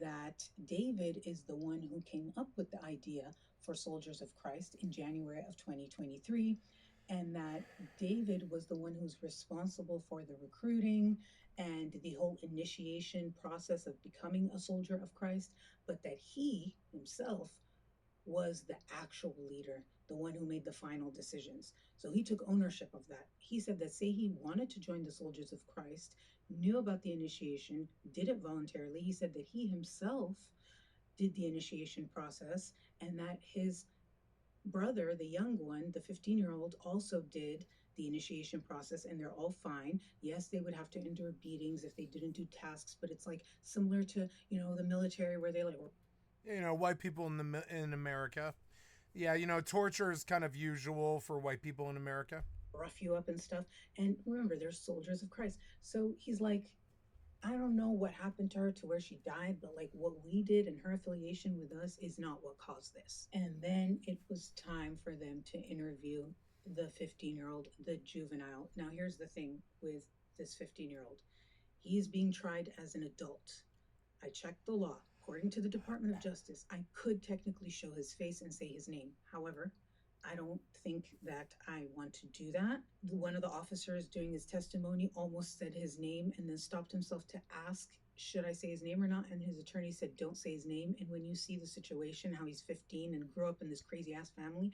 that David is the one who came up with the idea for Soldiers of Christ in January of 2023, and that David was the one who's responsible for the recruiting and the whole initiation process of becoming a soldier of Christ, but that he himself was the actual leader, the one who made the final decisions. So he took ownership of that. He said that, say he wanted to join the Soldiers of Christ, knew about the initiation, did it voluntarily. He said that he himself did the initiation process, and that his brother, the young one, the 15-year-old, also did the initiation process, and they're all fine. Yes, they would have to endure beatings if they didn't do tasks, but it's like similar to, the military, where they like, white people in America. Yeah, torture is kind of usual for white people in America. rough you up and stuff. And remember, they're soldiers of Christ. So he's like, I don't know what happened to her to where she died, but like what we did and her affiliation with us is not what caused this. And then it was time for them to interview the 15-year-old, the juvenile. Now, here's the thing with this 15-year-old. He is being tried as an adult. I checked the law. According to the Department of Justice, I could technically show his face and say his name. However, I don't think that I want to do that. One of the officers doing his testimony almost said his name and then stopped himself to ask, should I say his name or not? And his attorney said, don't say his name. And when you see the situation, how he's 15 and grew up in this crazy ass family,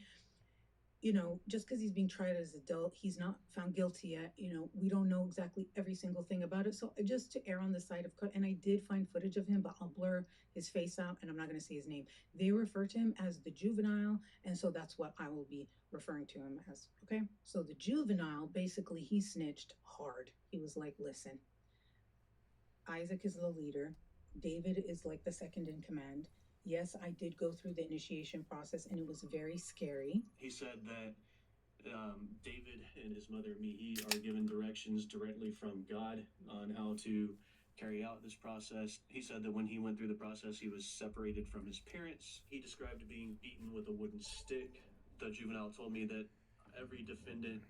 just because he's being tried as an adult, he's not found guilty yet. We don't know exactly every single thing about it. So just to err on the side of, and I did find footage of him, but I'll blur his face out and I'm not going to say his name. They refer to him as the juvenile. And so that's what I will be referring to him as. Okay. So the juvenile, basically, he snitched hard. He was like, listen, Isaac is the leader. David is like the second in command. Yes, I did go through the initiation process and it was very scary. He said that David and his mother, Mihi, are given directions directly from God on how to carry out this process. He said that when he went through the process, he was separated from his parents. He described being beaten with a wooden stick. The juvenile told me that every defendant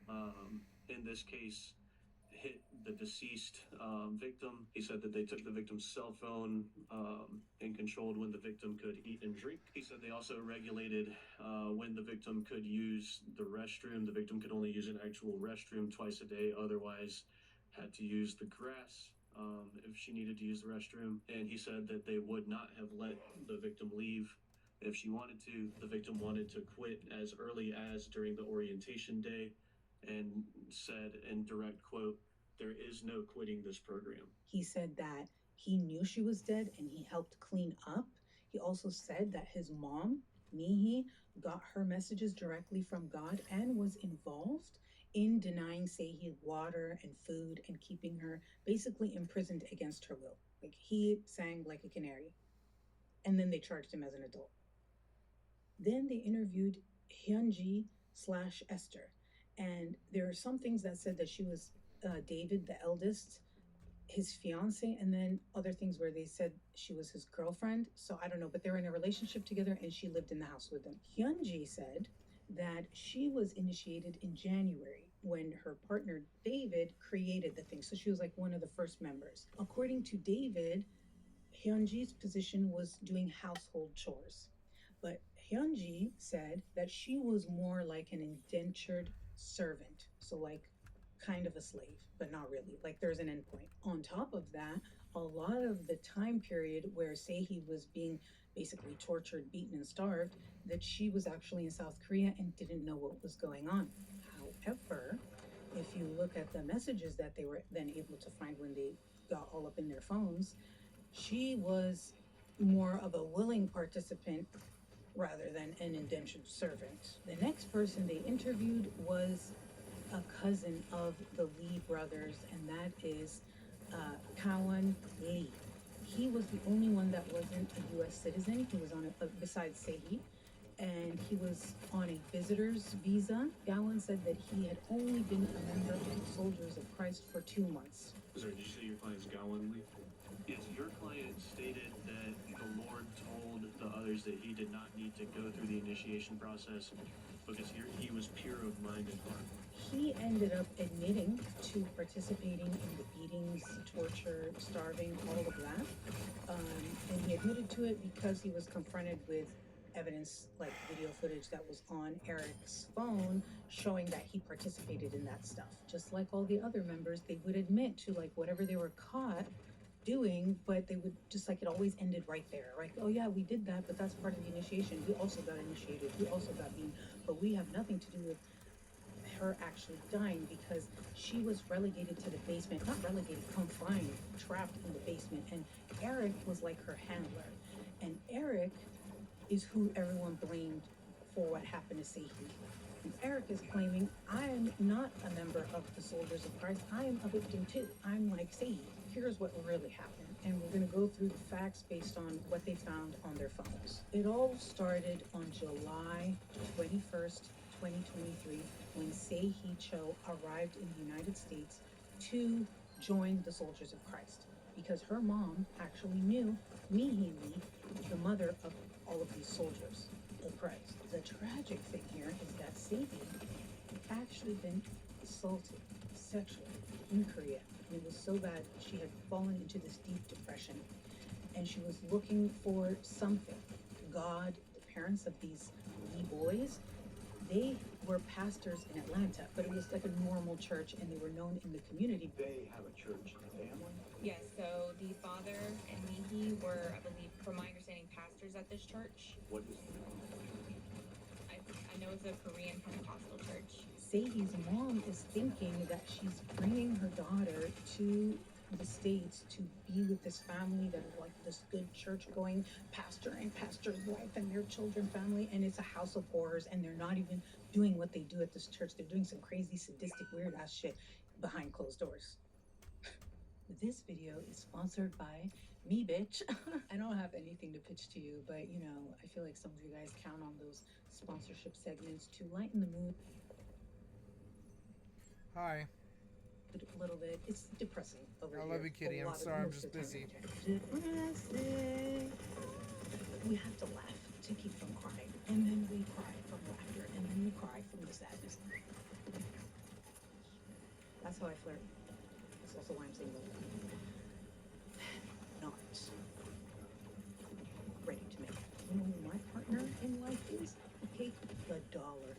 in this case hit the deceased victim. He said that they took the victim's cell phone and controlled when the victim could eat and drink. He said they also regulated when the victim could use the restroom. The victim could only use an actual restroom twice a day, otherwise had to use the grass if she needed to use the restroom. And he said that they would not have let the victim leave if she wanted to. The victim wanted to quit as early as during the orientation day, and said in direct quote, "There is no quitting this program." He said that he knew she was dead and he helped clean up. He also said that his mom, Mihi, got her messages directly from God and was involved in denying Sehi water and food and keeping her basically imprisoned against her will. Like, he sang like a canary. And then they charged him as an adult. Then they interviewed Hyunji/Esther. And there are some things that said that she was David, the eldest, his fiance, and then other things where they said she was his girlfriend. So I don't know, but they were in a relationship together and she lived in the house with them. Hyunji said that she was initiated in January when her partner David created the thing. So she was like one of the first members. According to David, Hyunji's position was doing household chores. But Hyunji said that she was more like an indentured servant. So like kind of a slave, but not really. Like, there's an endpoint. On top of that, a lot of the time period where Sehi was being basically tortured, beaten, and starved, that she was actually in South Korea and didn't know what was going on. However, if you look at the messages that they were then able to find when they got all up in their phones, she was more of a willing participant rather than an indentured servant. The next person they interviewed was a cousin of the Lee brothers, and that is Kawan Lee. He was the only one that wasn't a U.S. citizen. He was on besides Sehi, and he was on a visitor's visa. Gowan said that he had only been a member of the Soldiers of Christ for 2 months. Sorry, did you say your client's Gowan Lee? Yes, your client stated that the Lord told the others that he did not need to go through the initiation process because he was pure of mind and heart. He ended up admitting to participating in the beatings, torture, starving, all of that. And he admitted to it because he was confronted with evidence like video footage that was on Eric's phone showing that he participated in that stuff. Just like all the other members, they would admit to like whatever they were caught doing, but they would just like it always ended right there. Like, oh yeah, we did that, but that's part of the initiation. We also got initiated. We also got beaten, but we have nothing to do with her actually dying because she was relegated to the basement. Not relegated, confined, trapped in the basement. And Eric was like her handler. And Eric is who everyone blamed for what happened to Sahi. And Eric is claiming, I'm not a member of the Soldiers of Christ. I am a victim too. I'm like Sahi. Here's what really happened. And we're going to go through the facts based on what they found on their phones. It all started on July 21st, 2023, when Sahi Cho arrived in the United States to join the Soldiers of Christ. Because her mom actually knew Mihi Lee, the mother of all of these soldiers of Christ. The tragic thing here is that Sadie had actually been assaulted sexually in Korea. And it was so bad she had fallen into this deep depression. And she was looking for something. God, the parents of these wee boys, they were pastors in Atlanta, but it was like a normal church and they were known in the community. They have a church family? Yes, so the father and Mihi were, I believe, from my understanding, pastors at this church. What is the name of the church? I know it's a Korean Pentecostal church. Sahi's mom is thinking that she's bringing her daughter to the States to be with this family that is like this good church-going pastor and pastor's wife and their children family, and it's a house of horrors, and they're not even doing what they do at this church. They're doing some crazy, sadistic, weird-ass shit behind closed doors. This video is sponsored by me, bitch. I don't have anything to pitch to you, but you know, I feel like some of you guys count on those sponsorship segments to lighten the mood Hi. a little bit. It's depressing over here. I love you, Kitty. I'm sorry, I'm just busy. Depressing. We have to laugh to keep from crying, and then we cry from laughter, and then we cry from the sadness. That's how I flirt. That's also why I'm single. Not ready to make. You know who my partner in life is? Okay, the dollar.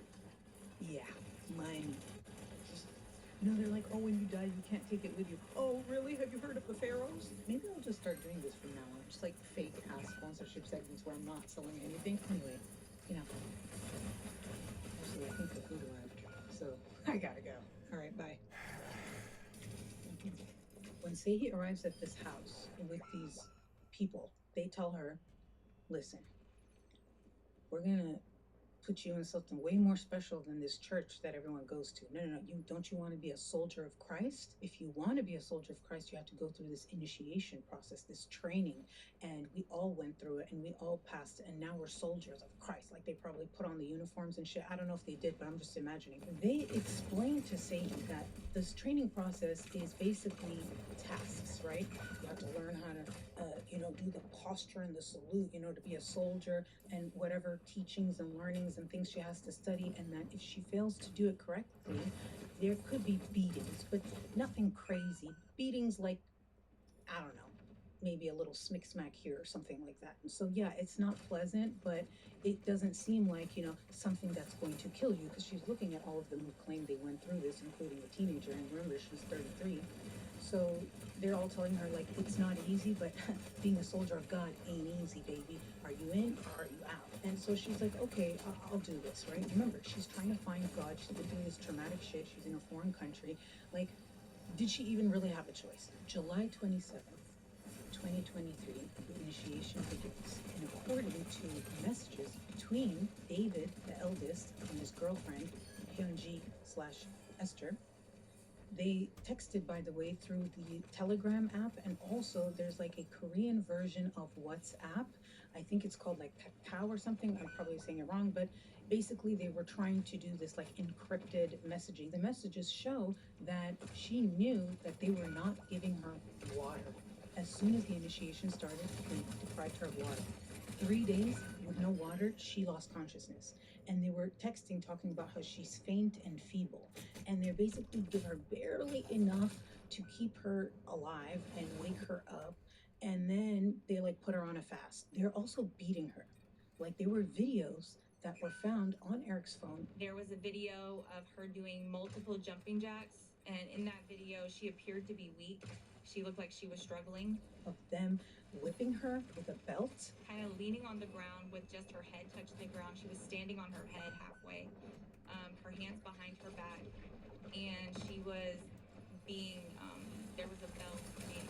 Yeah, money. You know, they're like, oh, when you die, you can't take it with you. Oh, really? Have you heard of the pharaohs? Maybe I'll just start doing this from now on. Just like fake ass sponsorship segments where I'm not selling anything. Anyway, you know. Actually, I think the food arrived. So I gotta go. All right, bye. When Sehi arrives at this house with these people, they tell her, listen, we're gonna put you in something way more special than this church that everyone goes to. No, don't you want to be a soldier of Christ? If you want to be a soldier of Christ, you have to go through this initiation process, this training. And we all went through it and we all passed it. And now we're soldiers of Christ. Like they probably put on the uniforms and shit. I don't know if they did, but I'm just imagining. They explained to Sadie that this training process is basically tasks, right? You have to learn how to, do the posture and the salute, to be a soldier, and whatever teachings and learnings and things she has to study. And that if she fails to do it correctly, there could be beatings, but nothing crazy. Beatings like, I don't know, maybe a little smick smack here or something like that. And so, yeah, it's not pleasant, but it doesn't seem like, something that's going to kill you, because she's looking at all of them who claim they went through this, including a teenager. And remember, she's 33. So they're all telling her, like, it's not easy, but being a soldier of God ain't easy, baby. Are you in or are you out? And so she's like, okay, I'll do this, right? Remember, she's trying to find God. She's been doing this traumatic shit. She's in a foreign country. Like, did she even really have a choice? July 27th, 2023, the initiation begins. And according to messages between David, the eldest, and his girlfriend, Hyunji/Esther, they texted, by the way, through the Telegram app, and also there's like a Korean version of WhatsApp. I think it's called like Kakao or something. I'm probably saying it wrong, but basically they were trying to do this like encrypted messaging. The messages show that she knew that they were not giving her water. As soon as the initiation started, they deprived her of water. 3 days with no water, she lost consciousness. And they were texting, talking about how she's faint and feeble. And they basically give her barely enough to keep her alive and wake her up. And then they like put her on a fast. They're also beating her. Like there were videos that were found on Eric's phone. There was a video of her doing multiple jumping jacks, and in that video, she appeared to be weak. She looked like she was struggling. Of them whipping her with a belt. Kind of leaning on the ground with just her head touching the ground. She was standing on her head halfway, her hands behind her back, and she was being, there was a belt.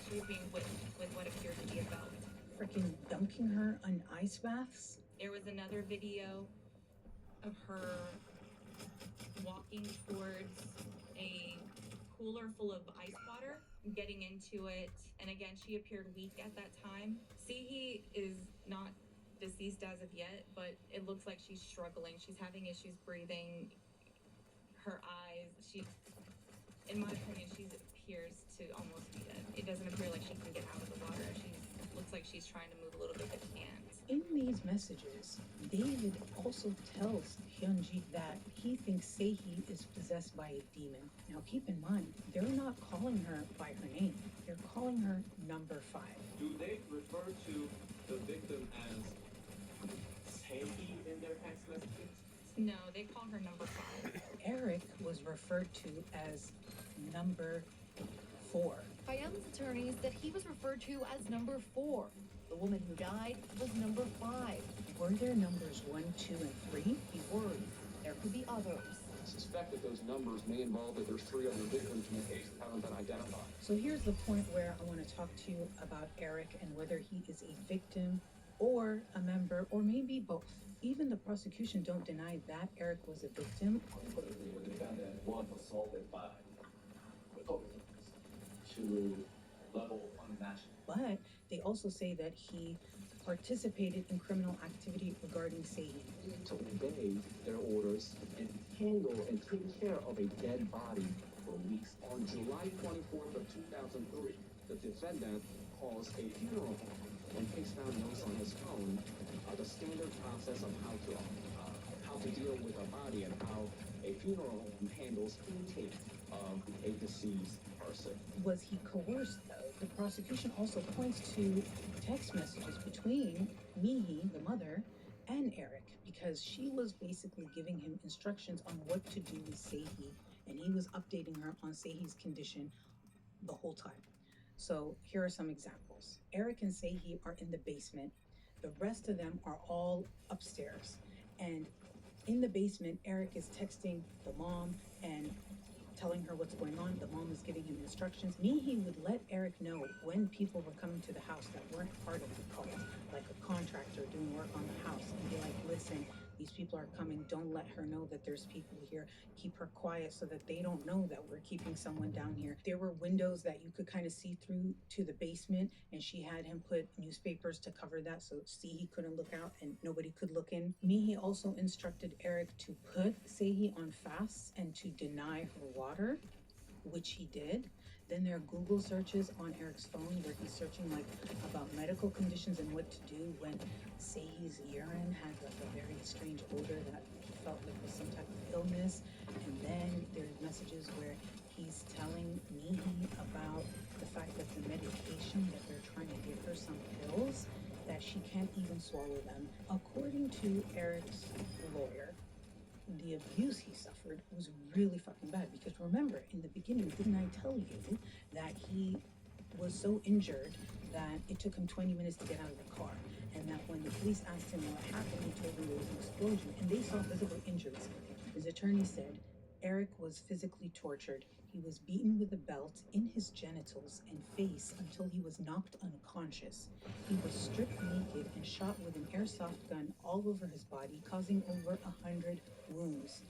She was being whipped with what appeared to be a belt. Freaking dunking her in ice baths. There was another video of her walking towards a cooler full of ice water, getting into it, and again, she appeared weak at that time. Sihi is not deceased as of yet, but it looks like she's struggling. She's having issues breathing. Her eyes, in my opinion, she appears to almost be dead. It doesn't appear like she can get out of the water. She looks like she's trying to move a little bit, but can't. In these messages, David also tells Hyunji that he thinks Sehi is possessed by a demon. Now keep in mind, they're not calling her by her name. They're calling her number 5. Do they refer to the victim as Sehi in their text messages? No, they call her number 5. Eric was referred to as number 4. Fayem's attorney said he was referred to as number 4. The woman who died was number 5. Were there numbers 1, 2, and 3? He worries there could be others. I suspect that those numbers may involve that there's 3 other victims in the case that haven't been identified. So here's the point where I want to talk to you about Eric and whether he is a victim or a member, or maybe both. Even the prosecution don't deny that Eric was a victim. Unequivocally, the defendant was assaulted by Republicans to level unimaginable. But they also say that he participated in criminal activity regarding Sehi. To obey their orders and handle and take care of a dead body for weeks. On July 24th of 2003, the defendant calls a funeral home and takes down notes on his phone the standard process of how to deal with a body and how a funeral home handles intake of a deceased person. Was he coerced though? The prosecution also points to text messages between Mihi, the mother, and Eric, because she was basically giving him instructions on what to do with Sehi, and he was updating her on Sehi's condition the whole time. So here are some examples. Eric and Sehi are in the basement. The rest of them are all upstairs. And in the basement, Eric is texting the mom and telling her what's going on. The mom is giving him instructions. Mihi would let Eric know when people were coming to the house that weren't part of the cult, like a contractor doing work on the house, and be like, listen, these people are coming. Don't let her know that there's people here. Keep her quiet so that they don't know that we're keeping someone down here. There were windows that you could kind of see through to the basement, and she had him put newspapers to cover that so Sehi couldn't look out and nobody could look in. Mihi also instructed Eric to put Sehi on fasts and to deny her water, which he did. Then there are Google searches on Eric's phone where he's searching like about medical conditions and what to do when Sehi's urine had like a very strange odor that he felt like was some type of illness. And then there's messages where he's telling Mihi about the fact that the medication that they're trying to give her, some pills, that she can't even swallow them. According to Eric's lawyer, the abuse he suffered was really fucking bad, because remember in the beginning, didn't I tell you that he was so injured that it took him 20 minutes to get out of the car, and that when the police asked him what happened, he told them there was an explosion and they saw physical injuries. His attorney said Eric was physically tortured. He was beaten with a belt in his genitals and face until he was knocked unconscious. He was stripped naked and shot with an airsoft gun all over his body, causing over 100 wounds.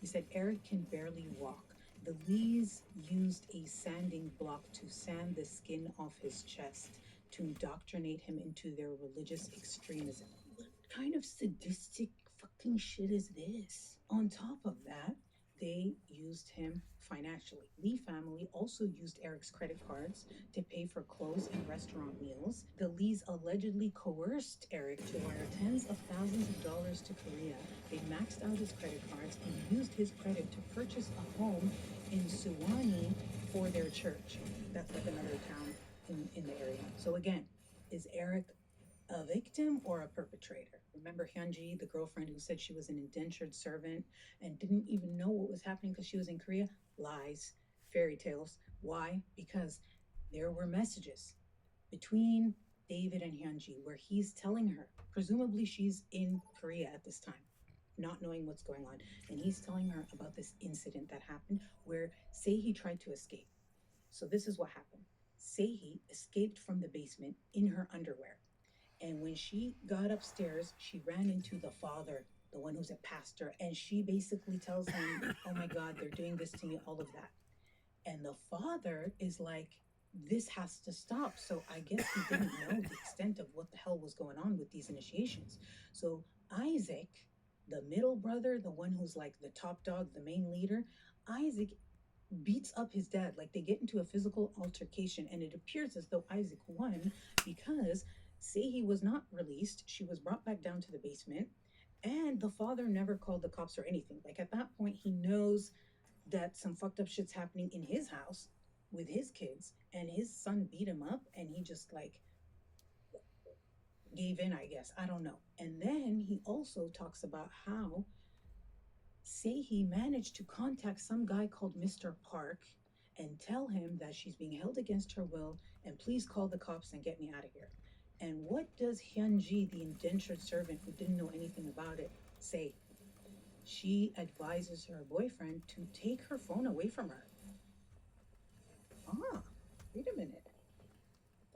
He said Eric can barely walk. The Lees used a sanding block to sand the skin off his chest to indoctrinate him into their religious extremism. What kind of sadistic fucking shit is this? On top of that, they used him financially. Lee family also used Eric's credit cards to pay for clothes and restaurant meals. The Lees allegedly coerced Eric to wire tens of thousands of dollars to Korea. They maxed out his credit cards and used his credit to purchase a home in Suwannee for their church. That's like another town in the area. So again, Is Eric a victim or a perpetrator? Remember Hyunji, the girlfriend who said she was an indentured servant and didn't even know what was happening because she was in Korea? Lies, fairy tales. Why? Because there were messages between David and Hyunji where he's telling her, presumably she's in Korea at this time, not knowing what's going on, and he's telling her about this incident that happened where Seihi tried to escape. So this is what happened. Seihi escaped from the basement in her underwear. And when she got upstairs, she ran into the father, the one who's a pastor, and she basically tells him, oh my God, they're doing this to me, all of that. And the father is like, this has to stop. So I guess he didn't know the extent of what the hell was going on with these initiations. So Isaac, the middle brother, the one who's like the top dog, the main leader, Isaac beats up his dad. Like they get into a physical altercation, and it appears as though Isaac won because Seihi was not released. She was brought back down to the basement, and the father never called the cops or anything. Like at that point, he knows that some fucked up shit's happening in his house with his kids, and his son beat him up, and he just like gave in, I guess. I don't know. And then he also talks about how Seihi managed to contact some guy called Mr. Park and tell him that she's being held against her will and please call the cops and get me out of here. And what does Hyunji, the indentured servant who didn't know anything about it, say? She advises her boyfriend to take her phone away from her. Ah, wait a minute.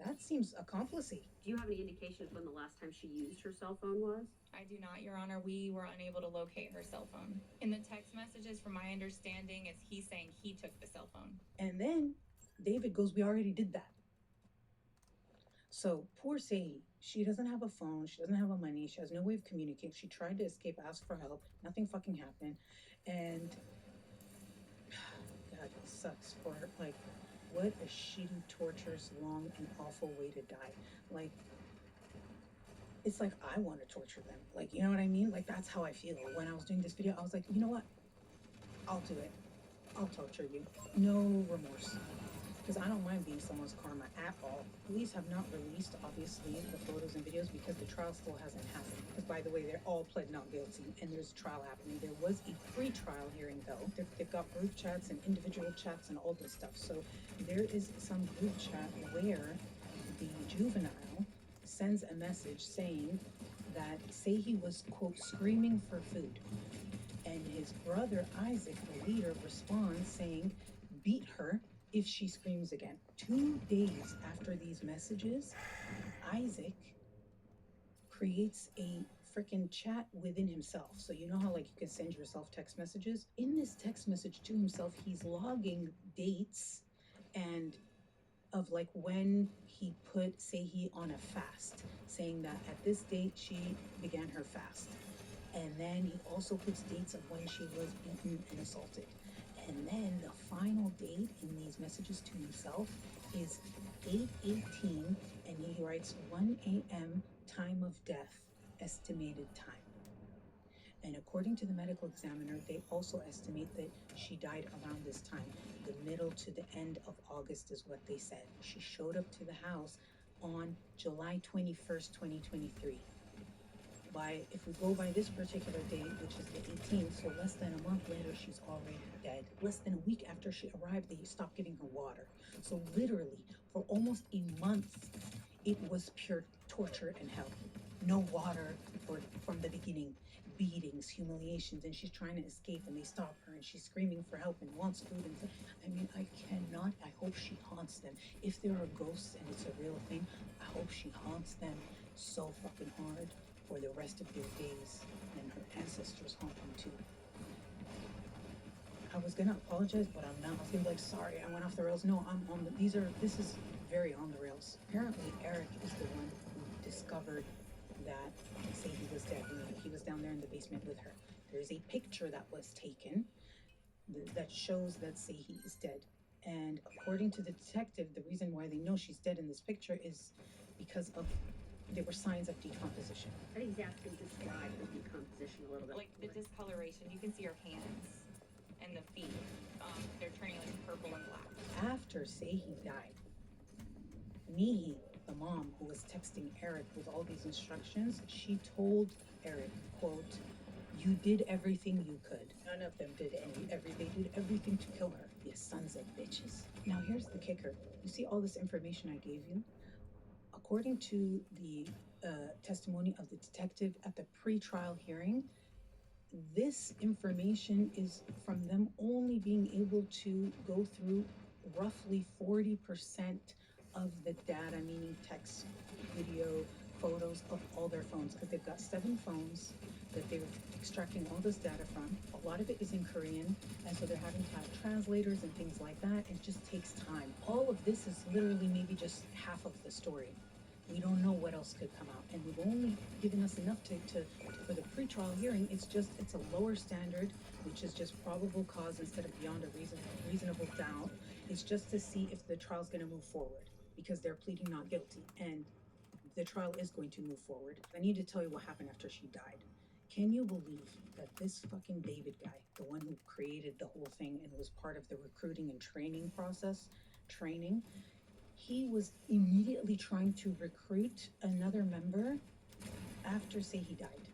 That seems accomplicy. Do you have any indication of when the last time she used her cell phone was? I do not, Your Honor. We were unable to locate her cell phone. In the text messages, from my understanding, is he saying he took the cell phone. And then David goes, we already did that. So poor Seihi, she doesn't have a phone, she doesn't have a money, she has no way of communicating. She tried to escape, ask for help, nothing fucking happened. And God, it sucks for her. Like, what a shitty, torturous, long, and awful way to die. Like, it's like I want to torture them. Like, you know what I mean? Like, that's how I feel. When I was doing this video, I was like, you know what? I'll do it. I'll torture you. No remorse. Because I don't mind being someone's karma at all. Police have not released, obviously, the photos and videos because the trial still hasn't happened. Because, by the way, they're all pled not guilty, and there's a trial happening. There was a pre-trial hearing, though. They've got group chats and individual chats and all this stuff. So there is some group chat where the juvenile sends a message saying that Seihi was, quote, screaming for food. And his brother, Isaac, the leader, responds saying, beat her if she screams again. 2 days after these messages, Isaac creates a freaking chat within himself. So you know how like you can send yourself text messages? In this text message to himself, he's logging dates and of like when he put Seihi on a fast, saying that at this date she began her fast. And then he also puts dates of when she was beaten and assaulted. And then the final date in these messages to himself is 8:18, and he writes 1 a.m. time of death, estimated time. And according to the medical examiner, they also estimate that she died around this time. The middle to the end of August is what they said. She showed up to the house on July 21st, 2023. If we go by this particular date, which is the 18th, so less than a month later, she's already dead. Less than a week after she arrived, they stopped giving her water. So literally, for almost a month, it was pure torture and hell. No water from the beginning, beatings, humiliations, and she's trying to escape, and they stop her, and she's screaming for help and wants food. And I mean, I hope she haunts them. If there are ghosts and it's a real thing, I hope she haunts them so fucking hard for the rest of their days, and her ancestors haunt them too. I was gonna apologize, but I'm not. I was gonna be like, sorry, I went off the rails. No, I'm on the, this is very on the rails. Apparently, Eric is the one who discovered that Seihi was dead. He was down there in the basement with her. There's a picture that was taken that shows that Seihi is dead. And according to the detective, the reason why they know she's dead in this picture is because of there were signs of decomposition. I think Zach can describe the decomposition a little bit. Like the discoloration, you can see her hands and the feet. They're turning like purple and black. After Seihi died, Mihi the mom who was texting Eric with all these instructions, she told Eric, quote, "You did everything you could." None of them did they did everything to kill her. You sons of bitches. Now here's the kicker. You see all this information I gave you? According to the testimony of the detective at the pre-trial hearing, this information is from them only being able to go through roughly 40% of the data, meaning text, video, photos of all their phones, because they've got 7 phones that they're extracting all this data from. A lot of it is in Korean, and so they're having to have translators and things like that. It just takes time. All of this is literally maybe just half of the story. We don't know what else could come out, and we've only given us enough to for the pretrial hearing. It's a lower standard, which is just probable cause instead of beyond a reasonable doubt. It's just to see if the trial's going to move forward, because they're pleading not guilty, and the trial is going to move forward. I need to tell you what happened after she died. Can you believe that this fucking David guy, the one who created the whole thing and was part of the recruiting and training process, he was immediately trying to recruit another member after Sehi died.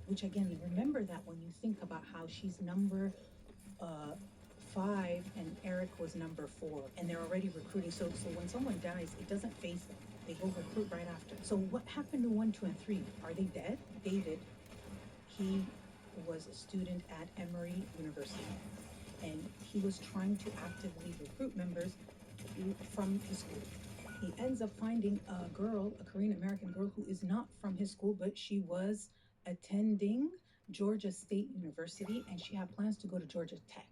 Which again, remember that when you think about how she's number 5 and Eric was number 4, and they're already recruiting. So when someone dies, it doesn't faze them. They go recruit right after. So what happened to 1, 2, and 3? Are they dead? David, he was a student at Emory University, and he was trying to actively recruit members from his school. He ends up finding a girl, a Korean American girl, who is not from his school, but she was attending Georgia State University, and she had plans to go to Georgia Tech.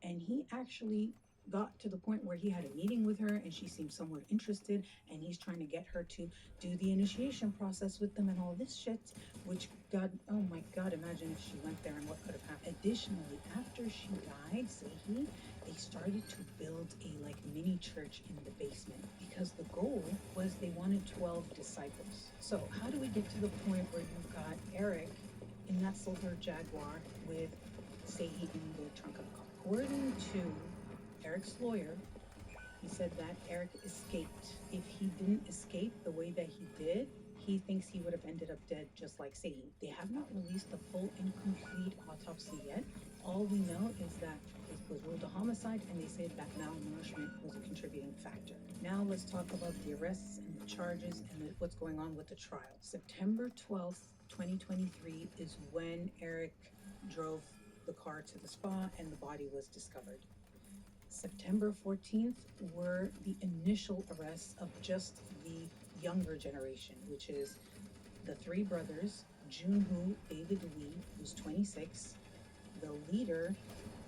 And he actually got to the point where he had a meeting with her, and she seemed somewhat interested, and he's trying to get her to do the initiation process with them and all this shit, which oh my God, imagine if she went there and what could have happened. Additionally, after she died, Sehi, they started to build a mini church in the basement, because the goal was they wanted 12 disciples. So how do we get to the point where you've got Eric in that silver Jaguar with Sehi in the trunk of the car? According to Eric's lawyer, he said that Eric escaped. If he didn't escape the way that he did, he thinks he would have ended up dead just like Sehi. They have not released the full and complete autopsy yet. All we know is that it was ruled a homicide, and they said that malnourishment was a contributing factor. Now let's talk about the arrests and the charges and what's going on with the trial. September 12th, 2023 is when Eric drove the car to the spa and the body was discovered. September 14th were the initial arrests of just the younger generation, which is the 3 brothers, Junhoo David Lee, who's 26, the leader,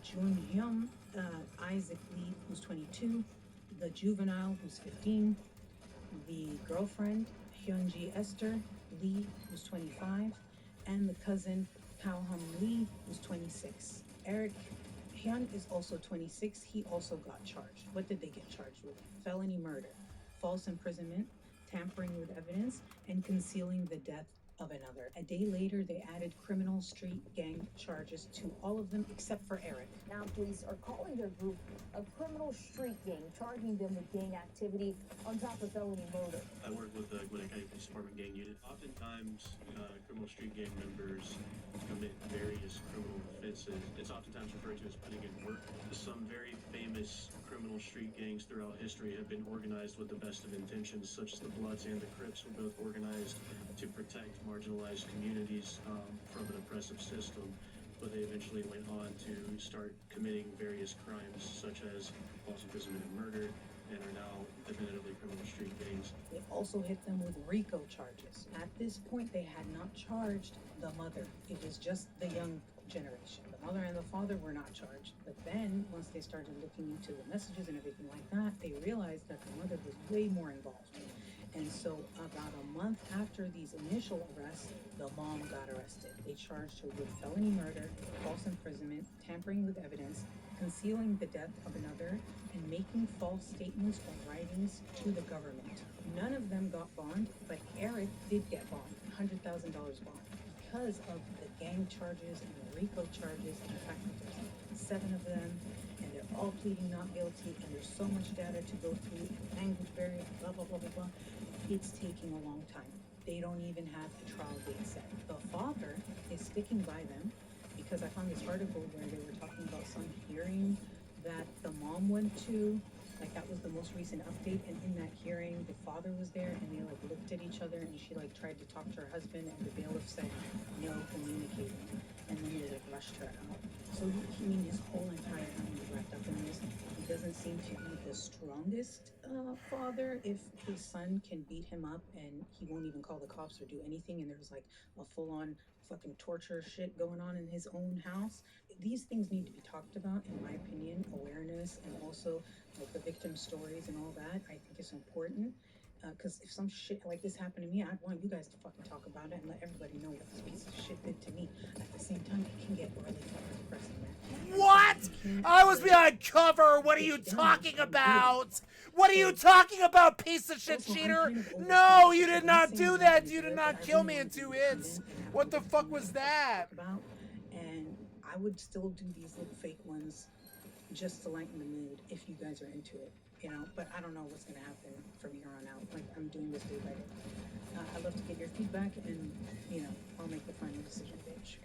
Junhyun Isaac Lee, who's 22, the juvenile, who's 15, the girlfriend, Hyunji Esther Lee, who's 25, and the cousin, Kaoham Lee, who's 26. Eric Hyun is also 26. He also got charged. What did they get charged with? Felony murder, false imprisonment, tampering with evidence, and concealing the death of another. A day later, they added criminal street gang charges to all of them except for Eric. Now police are calling their group a criminal street gang, charging them with gang activity on top of felony murder. I work with the Gwinnett County Police Department gang unit. Oftentimes, criminal street gang members commit various criminal offenses. It's oftentimes referred to as putting in work. Some very famous criminal street gangs throughout history have been organized with the best of intentions, such as the Bloods and the Crips were both organized to protect marginalized communities from an oppressive system. But they eventually went on to start committing various crimes, such as false imprisonment and murder, and are now definitively criminal street gangs. They also hit them with RICO charges. At this point, they had not charged the mother. It was just the young generation. The mother and the father were not charged. But then, once they started looking into the messages and everything like that, they realized that the mother was way more involved. And so about a month after these initial arrests, the mom got arrested. They charged her with felony murder, false imprisonment, tampering with evidence, concealing the death of another, and making false statements or writings to the government. None of them got bond, but Eric did get bond, $100,000 bond, because of the gang charges and the RICO charges, and the fact that there's 7 of them, and they're all pleading not guilty, and there's so much data to go through, and language barrier, blah, blah, blah, blah, blah. It's taking a long time. They don't even have a trial date set. The father is sticking by them because I found this article where they were talking about some hearing that the mom went to. Like that was the most recent update, and in that hearing, the father was there, and they like looked at each other, and she like tried to talk to her husband, and the bailiff said no communicating, and then they like rushed her out. So I mean, his whole entire family is wrapped up in this. He doesn't seem to be the strongest father. If his son can beat him up and he won't even call the cops or do anything, and there's like a full-on fucking torture shit going on in his own house, these things need to be talked about, in my opinion. Awareness, and also like the victim stories and all that, I think is important. Because if some shit like this happened to me, I'd want you guys to fucking talk about it and let everybody know what this piece of shit did to me. At the same time, it can get really fucking depressing, man. What? I was behind cover. What are you talking about? What are you talking about, piece of shit cheater? No, you did not do that. You did not kill me in 2 hits. What the fuck was that? And I would still do these little fake ones just to lighten the mood if you guys are into it, you know. But I don't know what's gonna happen from here on out. Like, I'm doing this day by day. I'd love to get your feedback, and you know, I'll make the final decision, bitch.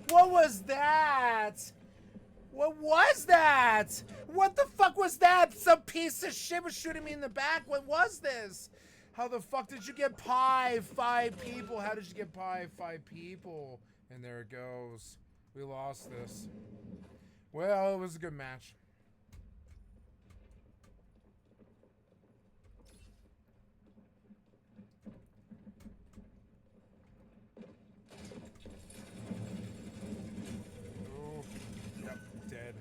What was that? What was that? What the fuck was that? Some piece of shit was shooting me in the back. What was this? How the fuck did you get pie? 5 people. How did you get pie? 5 people. And there it goes. We lost this. Well, it was a good match. Oh, yep, dead.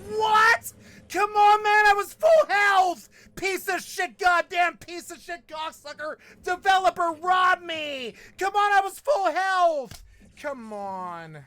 What? Come on, man, I was full health! Piece of shit, goddamn piece of shit, cocksucker! Developer robbed me! Come on, I was full health! Come on.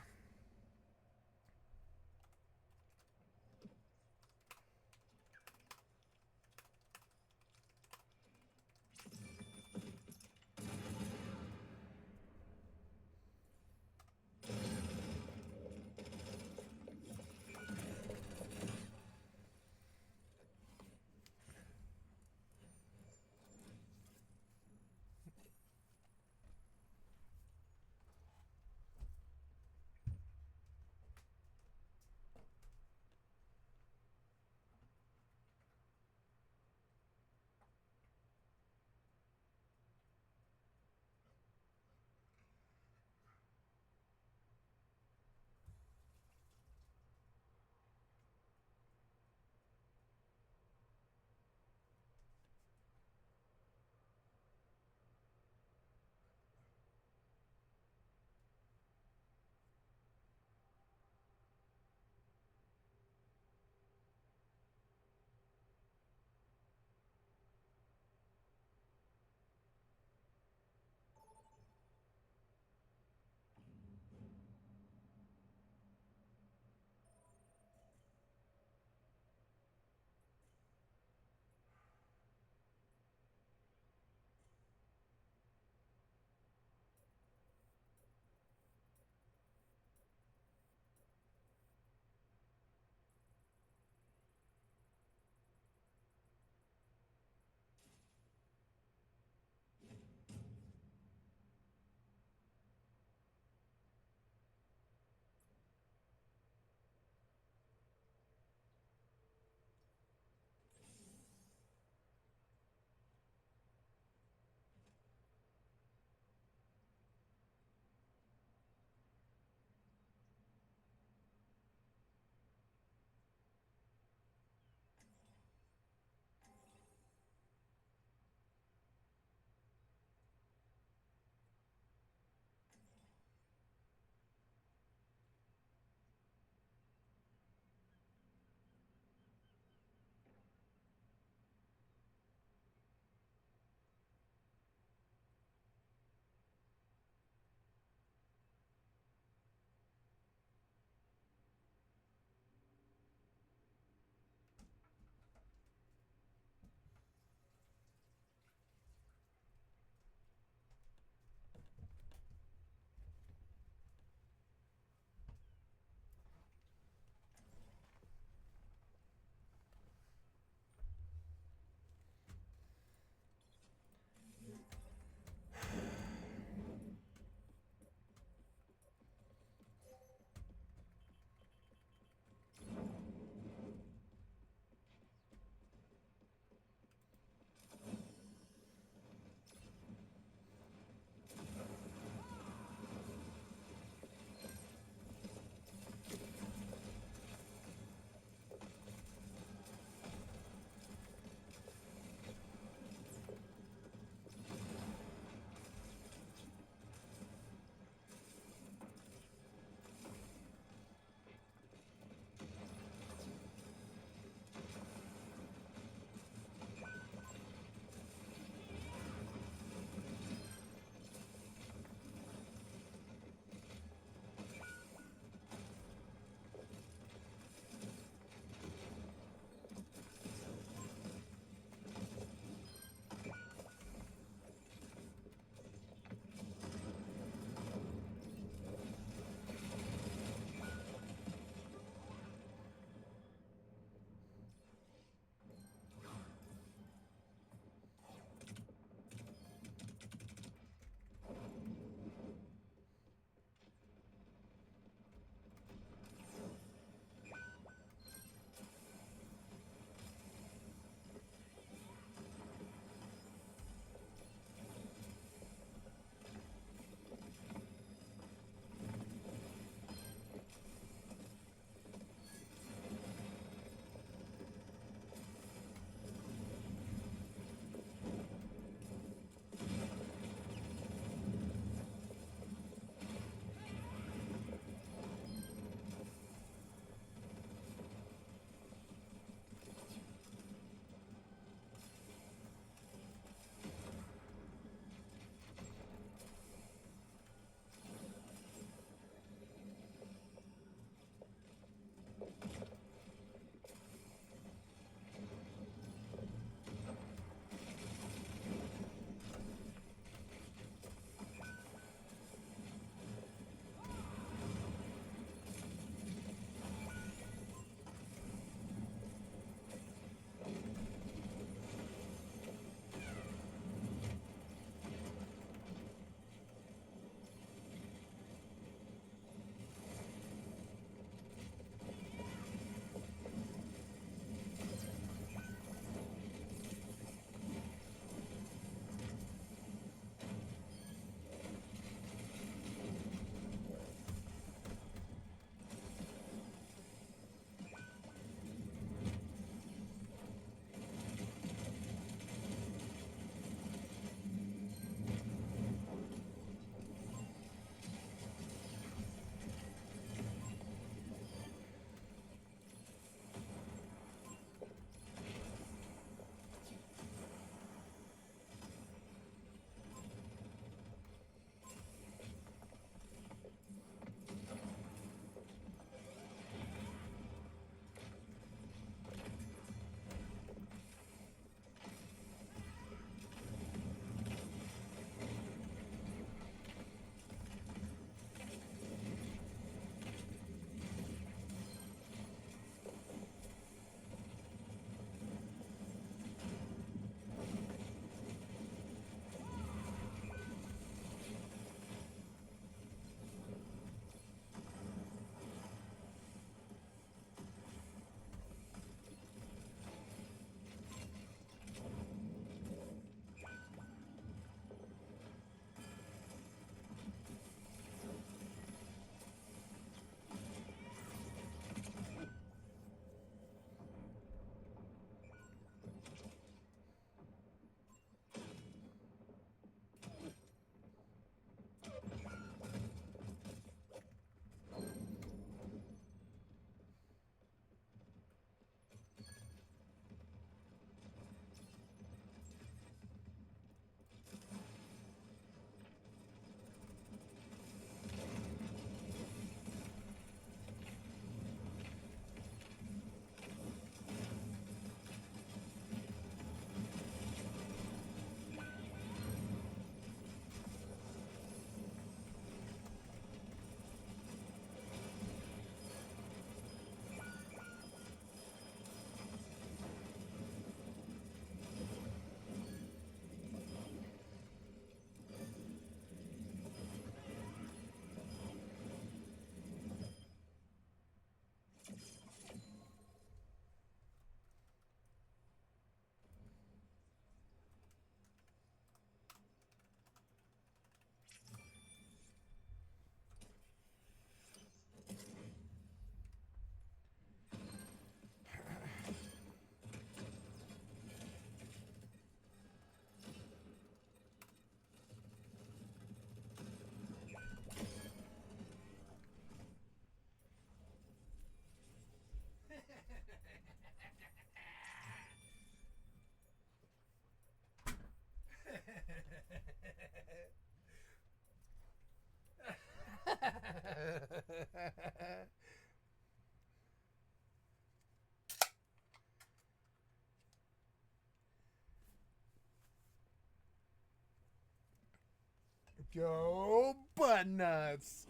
Go butt nuts.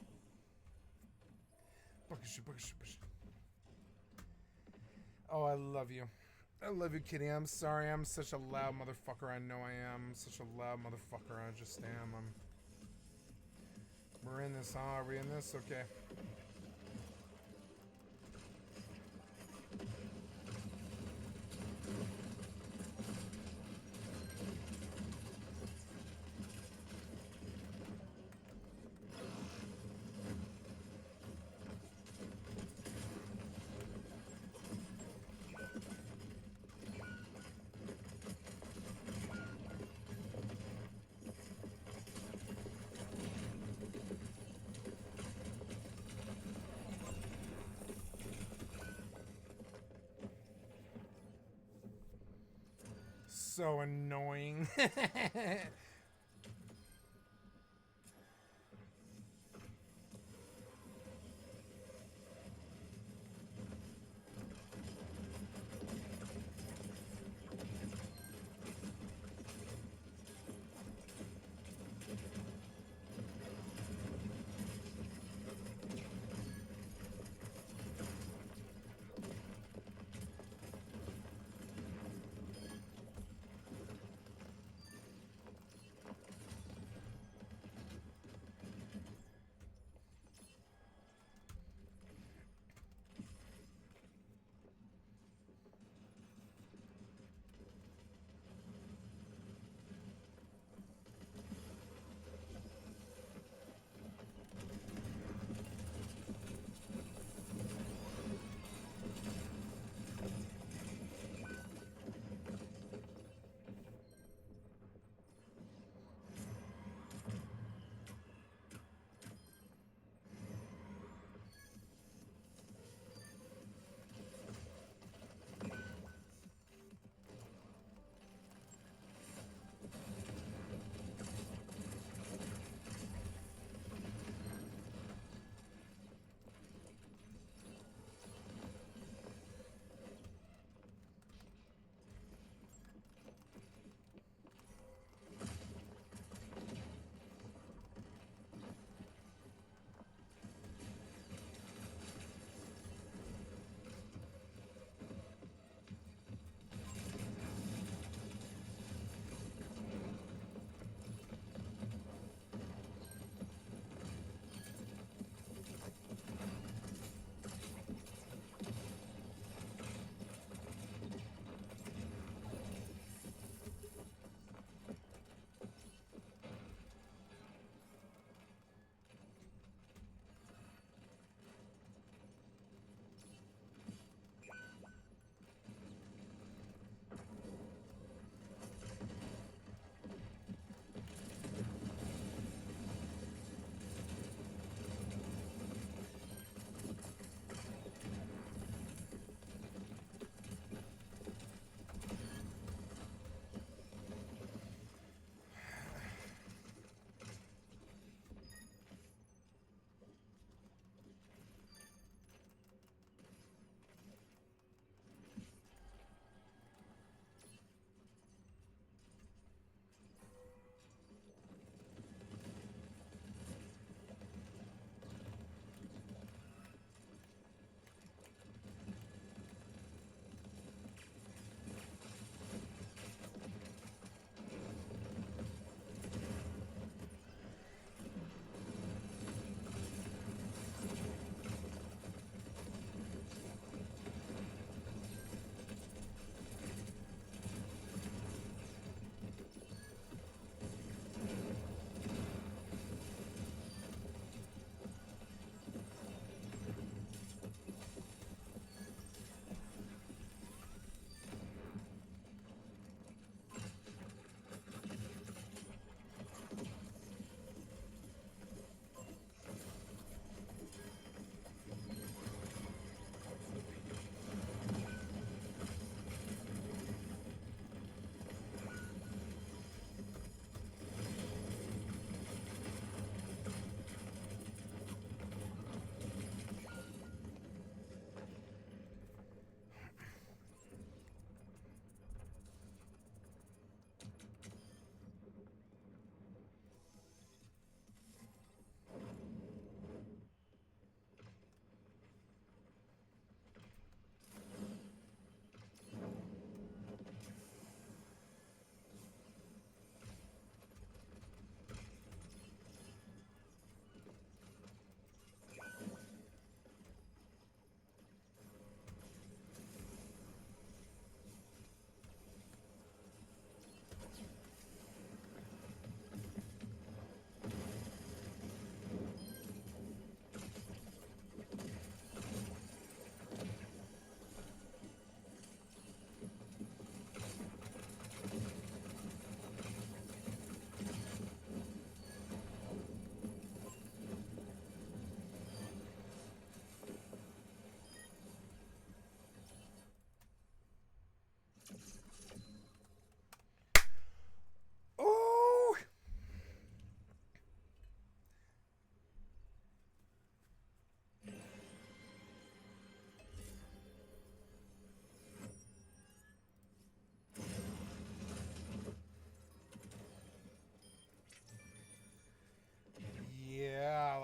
Oh, I love you. I love you, kitty. I'm sorry. I'm such a loud motherfucker. I know I am. Such a loud motherfucker. I just am. We're in this, huh? Are we in this? Okay. So annoying.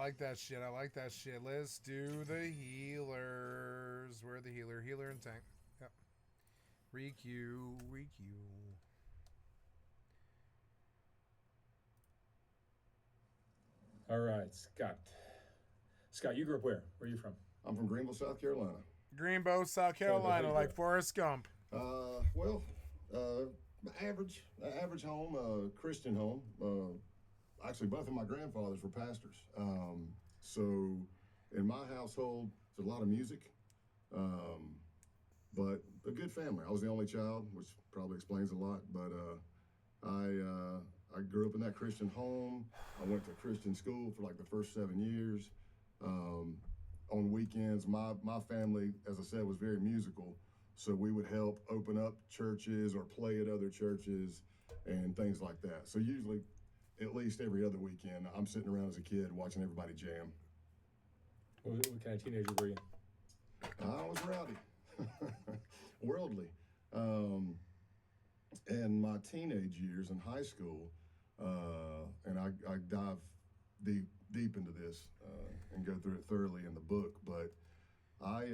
like that shit. I like that shit. Let's do the healers. Where are the healer? Healer and tank. Yep. Requeue. All right, Scott. Scott, you grew up where? Where are you from? I'm from Greenville, South Carolina. Greenbow, South Carolina, like Forrest Gump. Average home, Christian home. Actually, both of my grandfathers were pastors. So in my household, there's a lot of music, but a good family. I was the only child, which probably explains a lot, but I grew up in that Christian home. I went to Christian school for like the first 7 years. On weekends, my family, as I said, was very musical. So we would help open up churches or play at other churches and things like that. So usually, at least every other weekend, I'm sitting around as a kid watching everybody jam. What kind of teenager were you? I was rowdy, worldly. And my teenage years in high school, and I dive deep into this and go through it thoroughly in the book, but I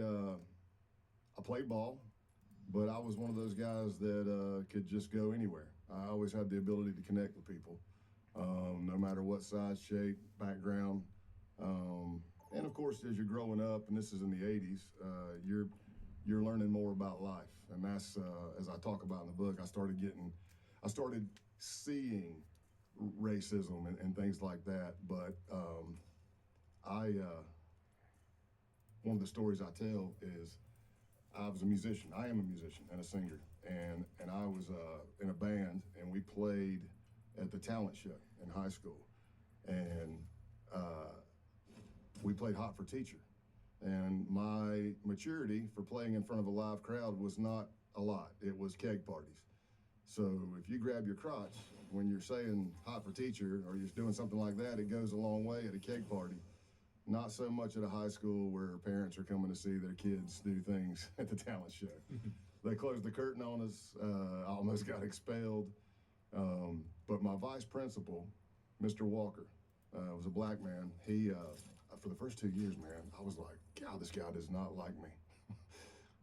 played ball, but I was one of those guys that could just go anywhere. I always had the ability to connect with people, no matter what size, shape, background. And of course, as you're growing up, and this is in the 80s, you're learning more about life. And that's, as I talk about in the book, I started seeing racism and things like that. But one of the stories I tell is I was a musician. I am a musician and a singer. And I was in a band, and we played at the talent show in high school. And we played Hot for Teacher. And my maturity for playing in front of a live crowd was not a lot. It was keg parties. So if you grab your crotch when you're saying Hot for Teacher or you're doing something like that, it goes a long way at a keg party. Not so much at a high school where parents are coming to see their kids do things at the talent show. They closed the curtain on us. I almost got expelled. But my vice principal, Mr. Walker, was a black man. He, for the first 2 years, man, I was like, God, this guy does not like me.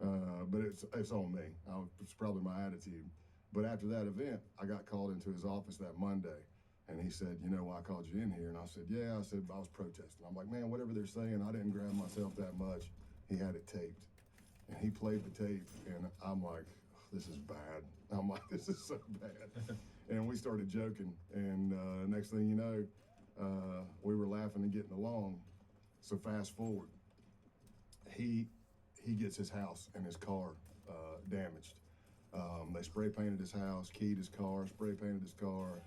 But it's on me. It's probably my attitude. But after that event, I got called into his office that Monday. And he said, you know why I called you in here? And I said, yeah. I said, I was protesting. I'm like, man, whatever they're saying, I didn't grab myself that much. He had it taped. And he played the tape. And I'm like, this is bad. I'm like, this is so bad. And we started joking. And next thing you know, we were laughing and getting along. So fast forward, he gets his house and his car damaged. They spray painted his house, keyed his car, spray painted his car,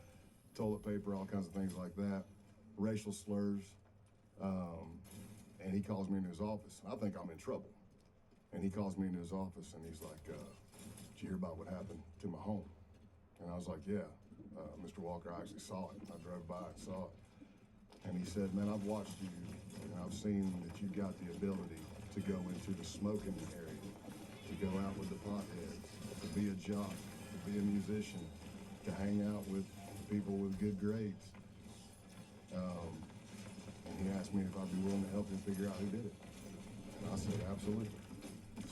toilet paper, all kinds of things like that, racial slurs. And he calls me into his office. I think I'm in trouble. And he calls me into his office and he's like, did you hear about what happened to my home? And I was like, yeah, Mr. Walker, I actually saw it. I drove by and saw it. And he said, man, I've watched you and I've seen that you've got the ability to go into the smoking area, to go out with the potheads, to be a jock, to be a musician, to hang out with people with good grades. And he asked me if I'd be willing to help him figure out who did it. And I said, absolutely.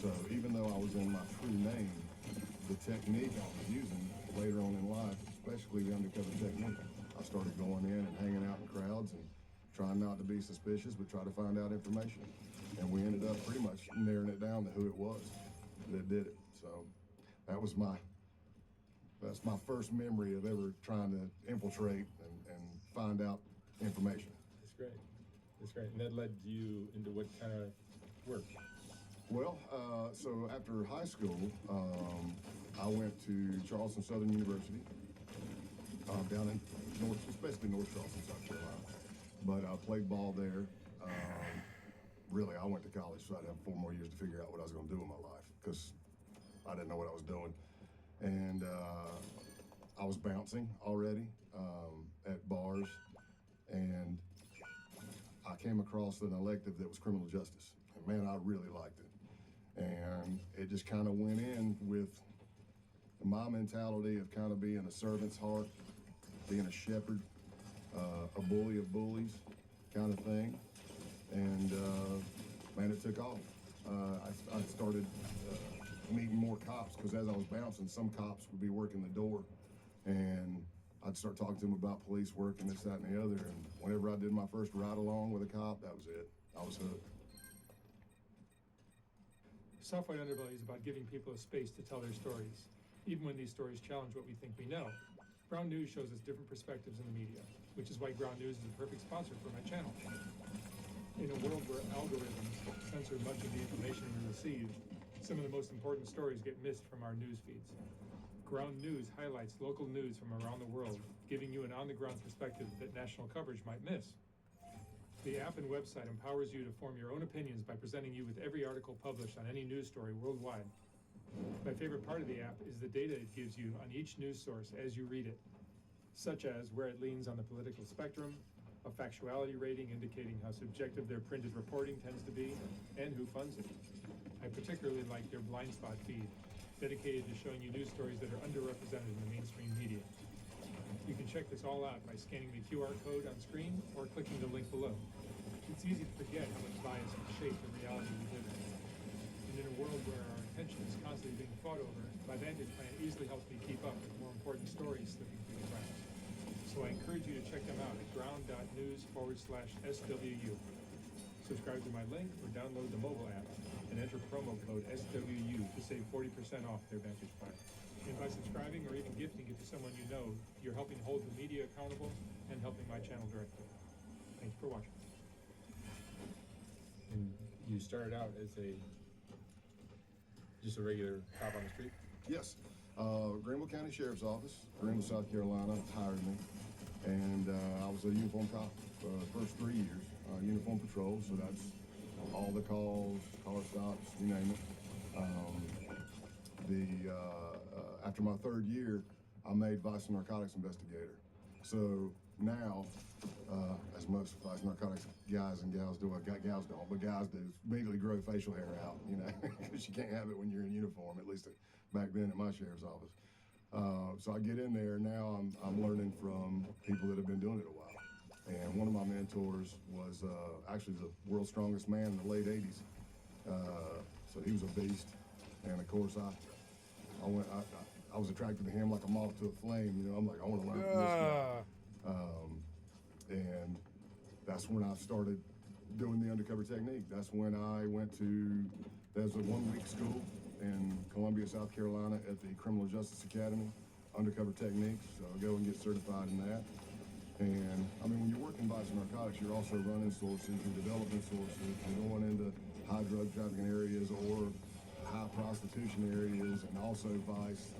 So even though I was in my true name, the technique I was using later on in life, especially the undercover technique, I started going in and hanging out in crowds and trying not to be suspicious, but try to find out information. And we ended up pretty much narrowing it down to who it was that did it. So that's my first memory of ever trying to infiltrate and find out information. That's great. That's great. And that led you into what kind of work? Well, so after high school, I went to Charleston Southern University, down in it's basically North Charleston, South Carolina. But I played ball there. Really, I went to college, so I'd have 4 more years to figure out what I was going to do in my life because I didn't know what I was doing. And I was bouncing already at bars, and I came across an elective that was criminal justice. And man, I really liked it. And it just kind of went in with my mentality of kind of being a servant's heart, being a shepherd, a bully of bullies. kind of thing. And man, it took off. I started meeting more cops because as I was bouncing, some cops would be working the door, and I'd start talking to them about police work and this, that, and the other. And whenever I did my first ride along with a cop, that was it. I was hooked. Software Underbelly is about giving people a space to tell their stories, even when these stories challenge what we think we know. Ground News shows us different perspectives in the media, which is why Ground News is a perfect sponsor for my channel. In a world where algorithms censor much of the information we receive, some of the most important stories get missed from our news feeds. Ground News highlights local news from around the world, giving you an on-the-ground perspective that national coverage might miss. The app and website empowers you to form your own opinions by presenting you with every article published on any news story worldwide. My favorite part of the app is the data it gives you on each news source as you read it, such as where it leans on the political spectrum, a factuality rating indicating how subjective their printed reporting tends to be, and who funds it. I particularly like their blind spot feed, dedicated to showing you news stories that are underrepresented in the mainstream media. You can check this all out by scanning the QR code on screen or clicking the link below. It's easy to forget how much bias can shape the reality we live in. And in a world where our attention is constantly being fought over, my Vantage plan easily helps me keep up with more important stories slipping through the cracks. So I encourage you to check them out at ground.news/SWU. Subscribe to my link or download the mobile app and enter promo code SWU to save 40% off their Vantage plan. And by subscribing or even gifting it to someone you know, you're helping hold the media accountable and helping my channel directly. Thank you for watching. And you started out as just a regular cop on the street? Yes. Greenville County Sheriff's Office, Greenville, South Carolina, hired me. And I was a uniform cop for the first 3 years, uniform patrol, so that's all the calls, car stops, you name it. After my 3rd year, I made vice and narcotics investigator. So now, as most vice and narcotics guys and gals do, gals don't, but guys do, immediately grow facial hair out, you know, because you can't have it when you're in uniform, at least back then at my sheriff's office. So I get in there, now I'm learning from people that have been doing it a while. And one of my mentors was actually the world's strongest man in the late 80s. So he was a beast. And of course, I was attracted to him like a moth to a flame. You know, I'm like, I want to learn from this guy. And that's when I started doing the undercover technique. That's when I went to, there's a 1-week school in Columbia, South Carolina at the Criminal Justice Academy, undercover techniques. So I go and get certified in that. And I mean, when you're working vice and narcotics, you're also running sources, you're developing sources, you're going into high drug trafficking areas or high prostitution areas, and also vice.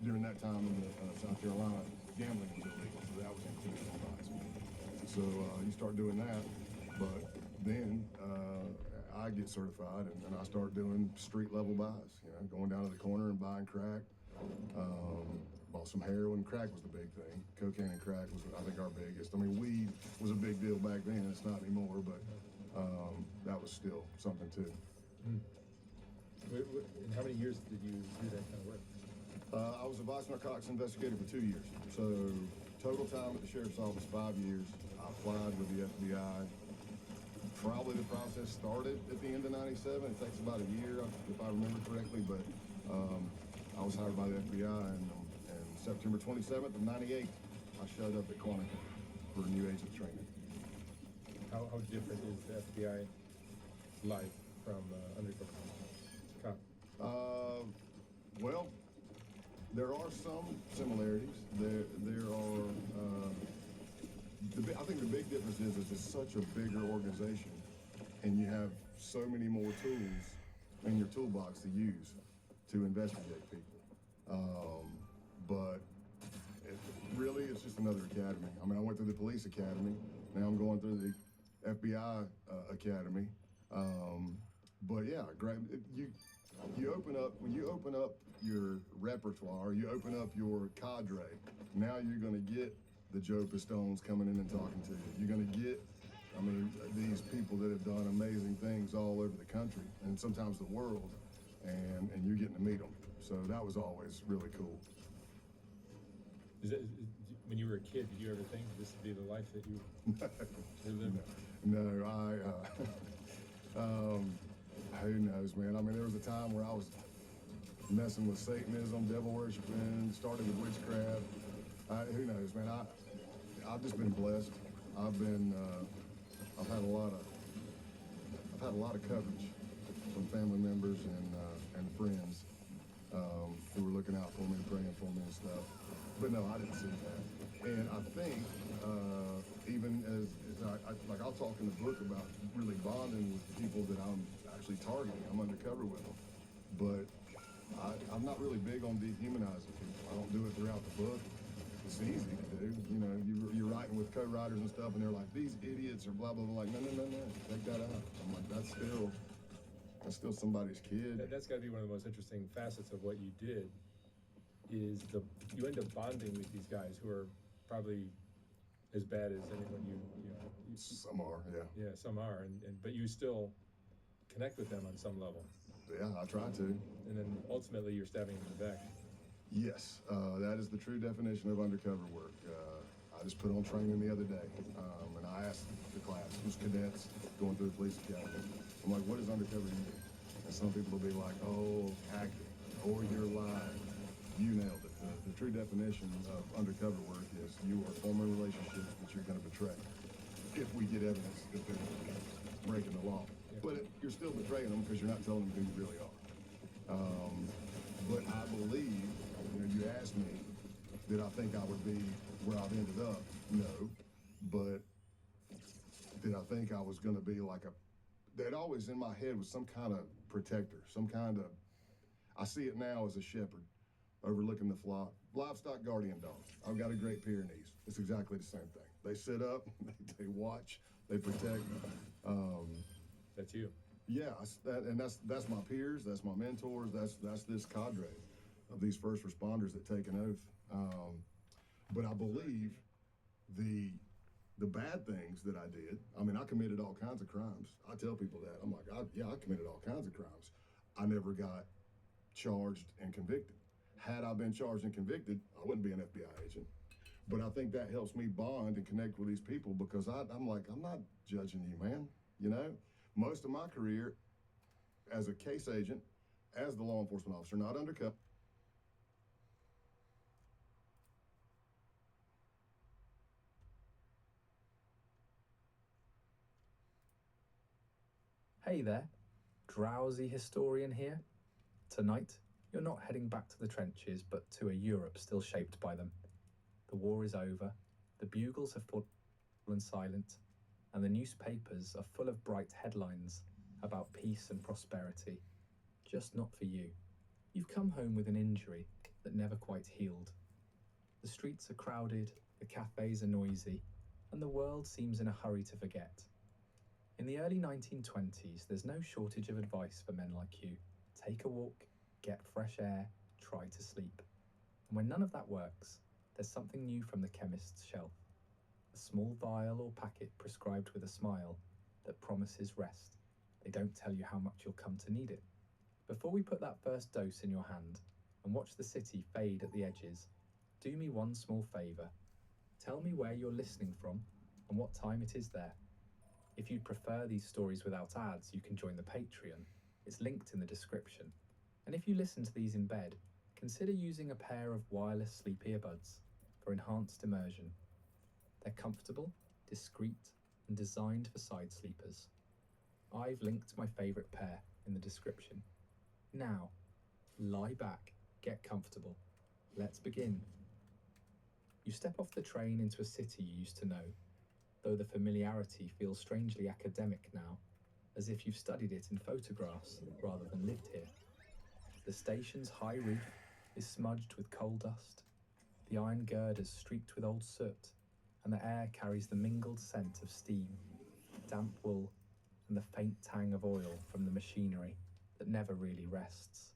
During that time in South Carolina, gambling was illegal, so that was included in vice. So you start doing that, but then I get certified and I start doing street level buys. You know, going down to the corner and buying crack. Bought some heroin. Crack was the big thing. Cocaine and crack was, I think, our biggest. I mean, weed was a big deal back then. It's not anymore, but that was still something too. And how many years did you do that kind of work? I was a vice narcotics investigator for 2 years. So total time at the sheriff's office, 5 years. I applied with the FBI. Probably the process started at the end of '97. It takes about a year, if I remember correctly, but I was hired by the FBI, and September 27th of '98, I showed up at Quantico for new agent training. How different is the FBI life from undercover cop? Well, there are some similarities. There are. I think the big difference is it's such a bigger organization, and you have so many more tools in your toolbox to use to investigate people. But really, it's just another academy. I mean, I went through the police academy. Now I'm going through the FBI academy. But yeah, you open up when you open up your repertoire, you open up your cadre. Now you're going to get the Joe Pistones coming in and talking to you. You're going to get, I mean, these people that have done amazing things all over the country and sometimes the world, and you're getting to meet them. So that was always really cool. when you were a kid, did you ever think this would be the life that you were living? No, who knows, man? I mean, there was a time where I was messing with Satanism, devil worshiping, started with witchcraft. Who knows, man? I've just been blessed. I've had a lot of coverage from family members and friends who were looking out for me, praying for me and stuff. But no, I didn't see that. And I think even as I'll talk in the book about really bonding with people that I'm actually targeting. I'm undercover with them. But I'm not really big on dehumanizing people. I don't do it throughout the book. It's easy to do. You know, you're writing with co-writers and stuff, and they're like, these idiots are blah, blah, blah. Like, no, take that out. I'm like, that's still somebody's kid. That's got to be one of the most interesting facets of what you did, is you end up bonding with these guys who are probably as bad as anyone you Some are, yeah. Yeah, some are, but you still connect with them on some level. Yeah, I try to. And then ultimately you're stabbing them in the back. Yes, that is the true definition of undercover work. I just put on training the other day, and I asked the class, it was cadets going through the police academy. I'm like, what is undercover to you? And some people will be like, oh, acting, or you're lying. You nailed it. The true definition of undercover work is you are forming relationships that you're going to betray if we get evidence that they're breaking the law. Yeah. But you're still betraying them because you're not telling them who you really are. But I believe, you asked me, did I think I would be where I've ended up? No. But did I think I was going to be like that always in my head was some kind of protector, I see it now as a shepherd overlooking the flock. Livestock guardian dog. I've got a Great Pyrenees. It's exactly the same thing. They sit up, they watch, they protect. That's you. Yeah, that's my peers, that's my mentors, that's this cadre of these first responders that take an oath. But I believe the bad things that I did, I mean, I committed all kinds of crimes. I tell people that. I'm like, I committed all kinds of crimes. I never got charged and convicted. Had I been charged and convicted, I wouldn't be an FBI agent. But I think that helps me bond and connect with these people because I'm like, I'm not judging you, man. Most of my career as a case agent, as the law enforcement officer, not undercover. Hey there, drowsy historian here. Tonight, you're not heading back to the trenches, but to a Europe still shaped by them. The war is over, the bugles have fallen silent, and the newspapers are full of bright headlines about peace and prosperity. Just not for you. You've come home with an injury that never quite healed. The streets are crowded, the cafes are noisy, and the world seems in a hurry to forget. In the early 1920s, there's no shortage of advice for men like you. Take a walk, get fresh air, try to sleep. And when none of that works, there's something new from the chemist's shelf. A small vial or packet prescribed with a smile that promises rest. They don't tell you how much you'll come to need it. Before we put that first dose in your hand and watch the city fade at the edges, do me one small favour. Tell me where you're listening from and what time it is there. If you'd prefer these stories without ads, you can join the Patreon. It's linked in the description. And if you listen to these in bed, consider using a pair of wireless sleep earbuds for enhanced immersion. They're comfortable, discreet, and designed for side sleepers. I've linked my favourite pair in the description. Now, lie back, get comfortable. Let's begin. You step off the train into a city you used to know, though the familiarity feels strangely academic now, as if you've studied it in photographs rather than lived here. The station's high roof is smudged with coal dust, the iron girders streaked with old soot, and the air carries the mingled scent of steam, damp wool, and the faint tang of oil from the machinery that never really rests.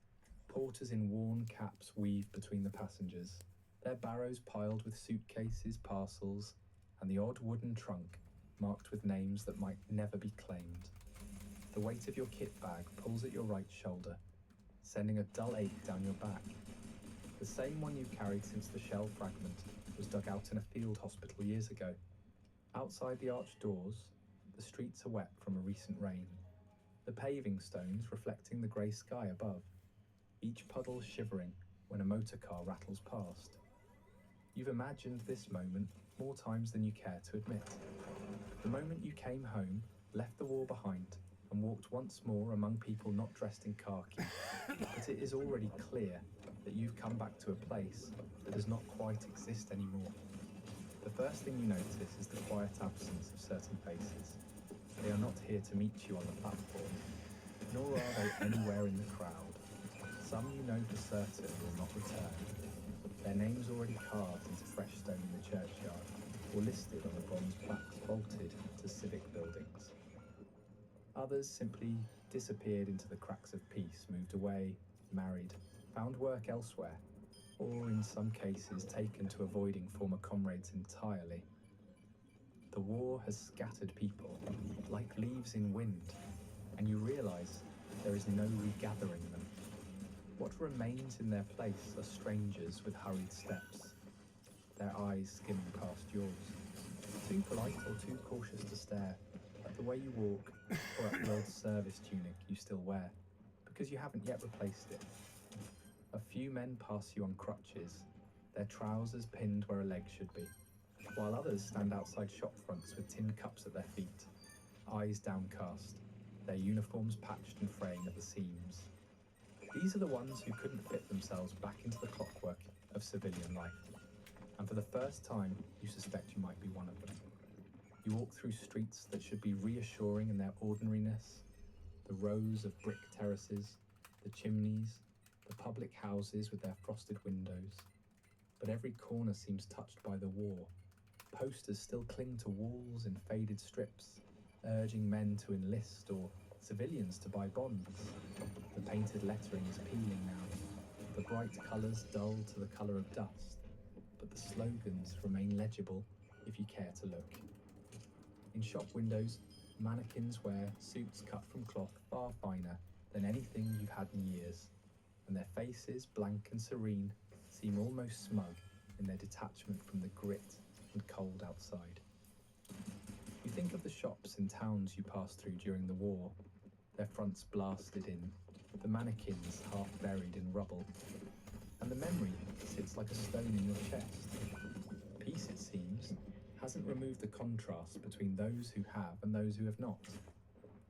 Porters in worn caps weave between the passengers, their barrows piled with suitcases, parcels, and the odd wooden trunk marked with names that might never be claimed. The weight of your kit bag pulls at your right shoulder, sending a dull ache down your back. The same one you've carried since the shell fragment was dug out in a field hospital years ago. Outside the arched doors, the streets are wet from a recent rain, the paving stones reflecting the grey sky above, each puddle shivering when a motor car rattles past. You've imagined this moment more times than you care to admit. The moment you came home, left the war behind, and walked once more among people not dressed in khaki, but it is already clear that you've come back to a place that does not quite exist anymore. The first thing you notice is the quiet absence of certain faces. They are not here to meet you on the platform, nor are they anywhere in the crowd. Some you know for certain will not return. Their names already carved into fresh stone in the churchyard, or listed on the bronze plaques bolted to civic buildings. Others simply disappeared into the cracks of peace, moved away, married, found work elsewhere, or in some cases taken to avoiding former comrades entirely. The war has scattered people, like leaves in wind, and you realise there is no regathering them. What remains in their place are strangers with hurried steps, their eyes skimming past yours, too polite or too cautious to stare at the way you walk or at the old service tunic you still wear, because you haven't yet replaced it. A few men pass you on crutches, their trousers pinned where a leg should be, while others stand outside shop fronts with tin cups at their feet, eyes downcast, their uniforms patched and fraying at the seams. These are the ones who couldn't fit themselves back into the clockwork of civilian life, and for the first time you suspect you might be one of them. You walk through streets that should be reassuring in their ordinariness, the rows of brick terraces, the chimneys, the public houses with their frosted windows. But every corner seems touched by the war. Posters still cling to walls in faded strips, urging men to enlist or civilians to buy bonds. The painted lettering is peeling now, the bright colours dull to the colour of dust, but the slogans remain legible if you care to look. In shop windows, mannequins wear suits cut from cloth far finer than anything you've had in years, and their faces, blank and serene, seem almost smug in their detachment from the grit and cold outside. You think of the shops in towns you passed through during the war, their fronts blasted in, the mannequins half buried in rubble, and the memory sits like a stone in your chest. Peace, it seems, hasn't removed the contrast between those who have and those who have not.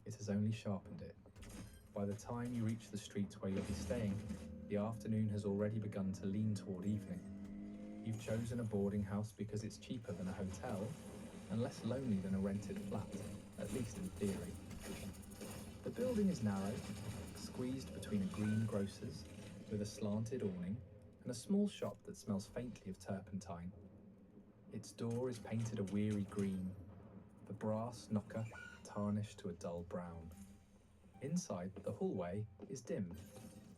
It has only sharpened it. By the time you reach the street where you'll be staying, the afternoon has already begun to lean toward evening. You've chosen a boarding house because it's cheaper than a hotel and less lonely than a rented flat, at least in theory. The building is narrow, squeezed between a green grocer's with a slanted awning and a small shop that smells faintly of turpentine. Its door is painted a weary green, the brass knocker tarnished to a dull brown. Inside, the hallway is dim,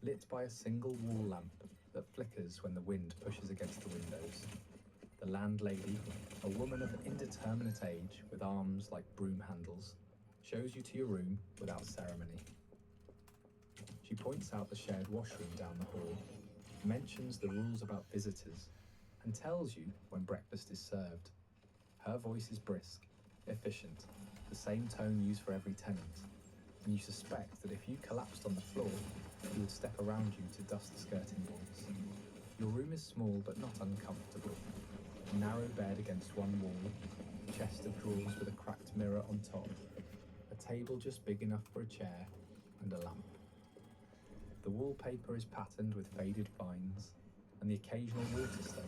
lit by a single wall lamp that flickers when the wind pushes against the windows. The landlady, a woman of indeterminate age with arms like broom handles, shows you to your room without ceremony. She points out the shared washroom down the hall, mentions the rules about visitors, and tells you when breakfast is served. Her voice is brisk, efficient, the same tone used for every tenant, and you suspect that if you collapsed on the floor, she would step around you to dust the skirting boards. Your room is small but not uncomfortable. A narrow bed against one wall, a chest of drawers with a cracked mirror on top, a table just big enough for a chair, and a lamp. The wallpaper is patterned with faded vines and the occasional water stain.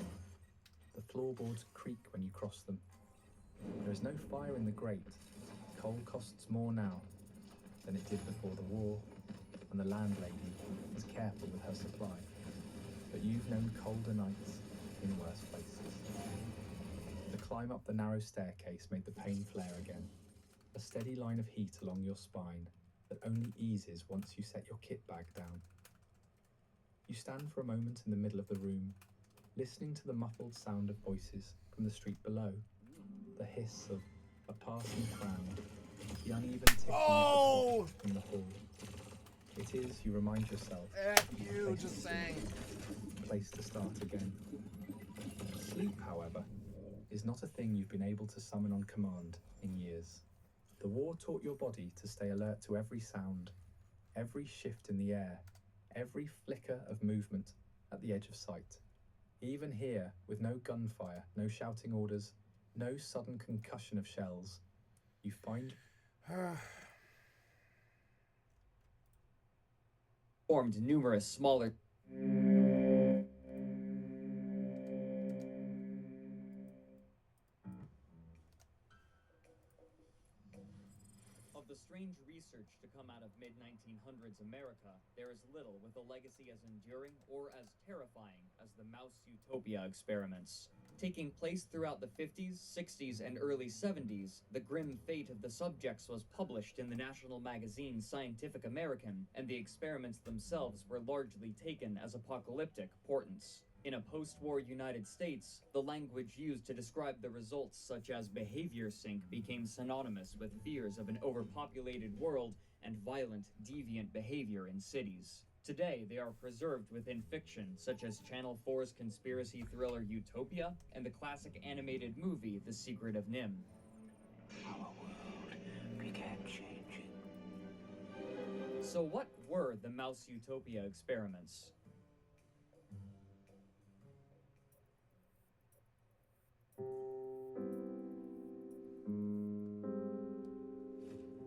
The floorboards creak when you cross them. There is no fire in the grate. Coal costs more now than it did before the war, and the landlady is careful with her supply. But you've known colder nights in worse places. The climb up the narrow staircase made the pain flare again, a steady line of heat along your spine that only eases once you set your kit bag down. You stand for a moment in the middle of the room, listening to the muffled sound of voices from the street below, the hiss of a passing tram, the uneven ticking of the clock in the hall. It is, you remind yourself, F you, just saying. place to start again. Sleep, however, is not a thing you've been able to summon on command in years. The war taught your body to stay alert to every sound, every shift in the air, every flicker of movement at the edge of sight. Even here, with no gunfire, no shouting orders, no sudden concussion of shells, you find formed numerous smaller Of the strange research to come out of mid-1900s America, there is little with a legacy as enduring or as terrifying as the mouse utopia experiments. Taking place throughout the 50s, 60s, and early 70s, the grim fate of the subjects was published in the national magazine Scientific American, and the experiments themselves were largely taken as apocalyptic portents. In a post-war United States, the language used to describe the results, such as behavior sync, became synonymous with fears of an overpopulated world and violent, deviant behavior in cities. Today, they are preserved within fiction, such as Channel 4's conspiracy thriller Utopia and the classic animated movie The Secret of Nim. Our world began changing. So what were the mouse utopia experiments?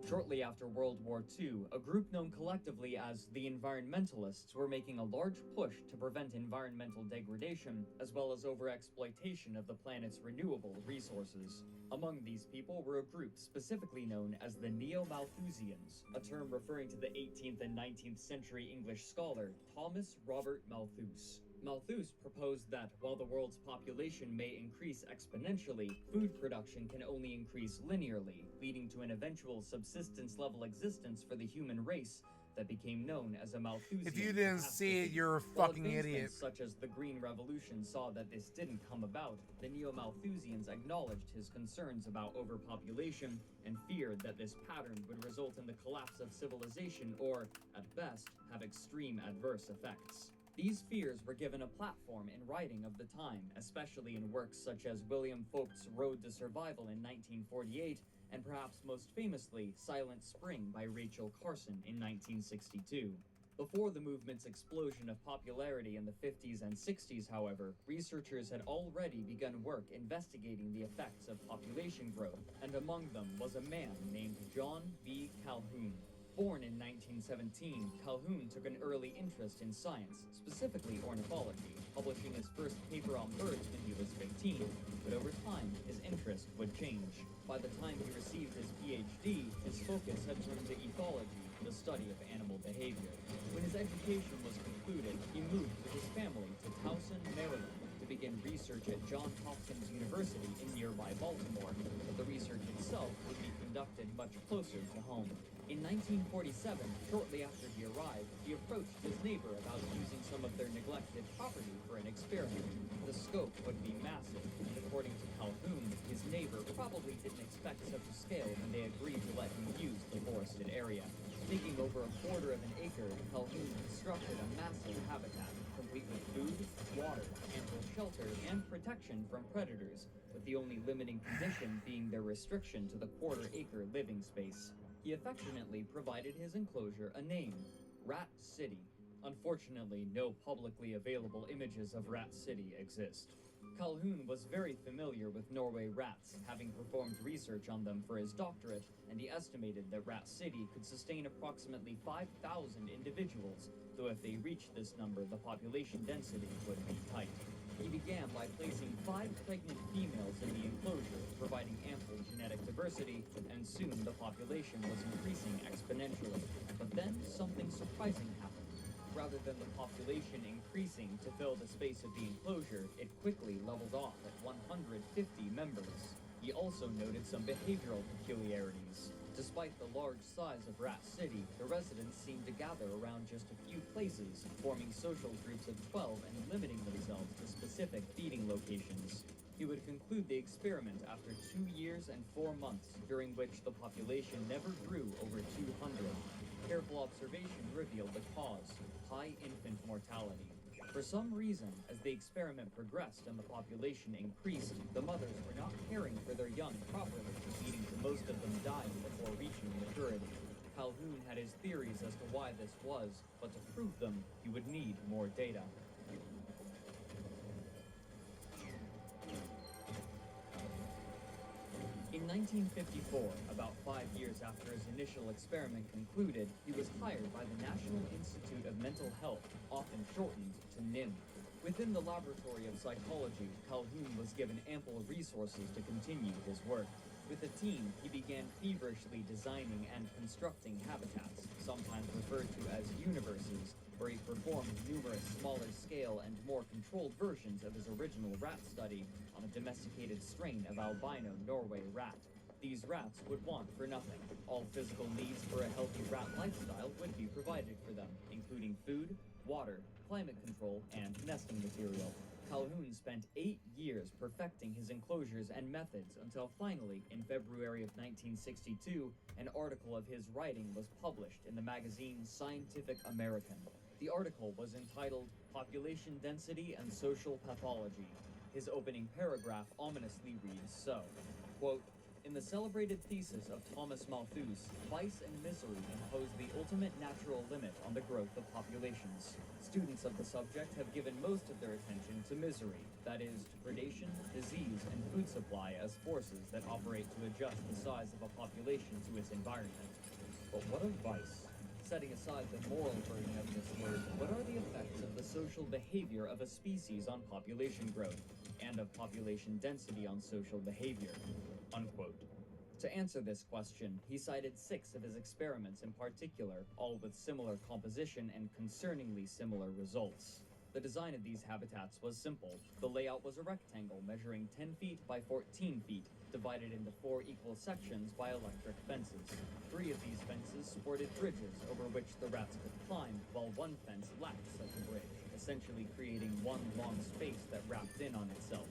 Shortly after World War II, a group known collectively as the Environmentalists were making a large push to prevent environmental degradation, as well as overexploitation of the planet's renewable resources. Among these people were a group specifically known as the Neo-Malthusians, a term referring to the 18th and 19th century English scholar Thomas Robert Malthus. Malthus proposed that while the world's population may increase exponentially, food production can only increase linearly, leading to an eventual subsistence-level existence for the human race that became known as a Malthusian. If you didn't see it, you're a fucking idiot. Such as the Green Revolution saw that this didn't come about, the Neo-Malthusians acknowledged his concerns about overpopulation and feared that this pattern would result in the collapse of civilization or, at best, have extreme adverse effects. These fears were given a platform in writing of the time, especially in works such as William Folk's Road to Survival in 1948, and perhaps most famously, Silent Spring by Rachel Carson in 1962. Before the movement's explosion of popularity in the 50s and 60s, however, researchers had already begun work investigating the effects of population growth, and among them was a man named John V. Calhoun. Born in 1917, Calhoun took an early interest in science, specifically ornithology, publishing his first paper on birds when he was 15, but over time, his interest would change. By the time he received his PhD, his focus had turned to ethology, the study of animal behavior. When his education was concluded, he moved with his family to Towson, Maryland, to begin research at Johns Hopkins University in nearby Baltimore, but the research itself would be conducted much closer to home. In 1947, shortly after he arrived, he approached his neighbor about using some of their neglected property for an experiment. The scope would be massive, and according to Calhoun, his neighbor probably didn't expect such a scale when they agreed to let him use the forested area. Taking over a quarter of an acre, Calhoun constructed a massive habitat, complete with food, water, ample shelter, and protection from predators, with the only limiting condition being their restriction to the quarter-acre living space. He affectionately provided his enclosure a name, Rat City. Unfortunately, no publicly available images of Rat City exist. Calhoun was very familiar with Norway rats, having performed research on them for his doctorate, and he estimated that Rat City could sustain approximately 5,000 individuals, though if they reached this number, the population density would be tight. He began by placing 5 pregnant females in the enclosure, providing ample genetic diversity, and soon the population was increasing exponentially. But then something surprising happened. Rather than the population increasing to fill the space of the enclosure, it quickly leveled off at 150 members. He also noted some behavioral peculiarities. Despite the large size of Rat City, the residents seemed to gather around just a few places, forming social groups of 12 and limiting themselves to specific feeding locations. He would conclude the experiment after 2 years and 4 months, during which the population never grew over 200. Careful observation revealed the cause: high infant mortality. For some reason, as the experiment progressed and the population increased, the mothers were not caring for their young properly, leading to most of them dying before reaching maturity. Calhoun had his theories as to why this was, but to prove them, he would need more data. In 1954, about 5 years after his initial experiment concluded, he was hired by the National Institute of Mental Health, often shortened to NIM. Within the laboratory of psychology, Calhoun was given ample resources to continue his work. With the team, he began feverishly designing and constructing habitats, sometimes referred to as universes, where he performed numerous smaller-scale and more controlled versions of his original rat study on a domesticated strain of albino Norway rat. These rats would want for nothing. All physical needs for a healthy rat lifestyle would be provided for them, including food, water, climate control, and nesting material. Calhoun spent 8 years perfecting his enclosures and methods until finally, in February of 1962, an article of his writing was published in the magazine Scientific American. The article was entitled Population Density and Social Pathology. His opening paragraph ominously reads so, quote, "In the celebrated thesis of Thomas Malthus, vice and misery impose the ultimate natural limit on the growth of populations. Students of the subject have given most of their attention to misery, that is, to predation, disease, and food supply as forces that operate to adjust the size of a population to its environment. But what of vice? Setting aside the moral version of this word, what are the effects of the social behavior of a species on population growth, and of population density on social behavior?" Unquote. To answer this question, he cited 6 of his experiments in particular, all with similar composition and concerningly similar results. The design of these habitats was simple. The layout was a rectangle measuring 10 feet by 14 feet, divided into 4 equal sections by electric fences. 3 of these fences sported bridges over which the rats could climb, while one fence lacked such a bridge, essentially creating one long space that wrapped in on itself.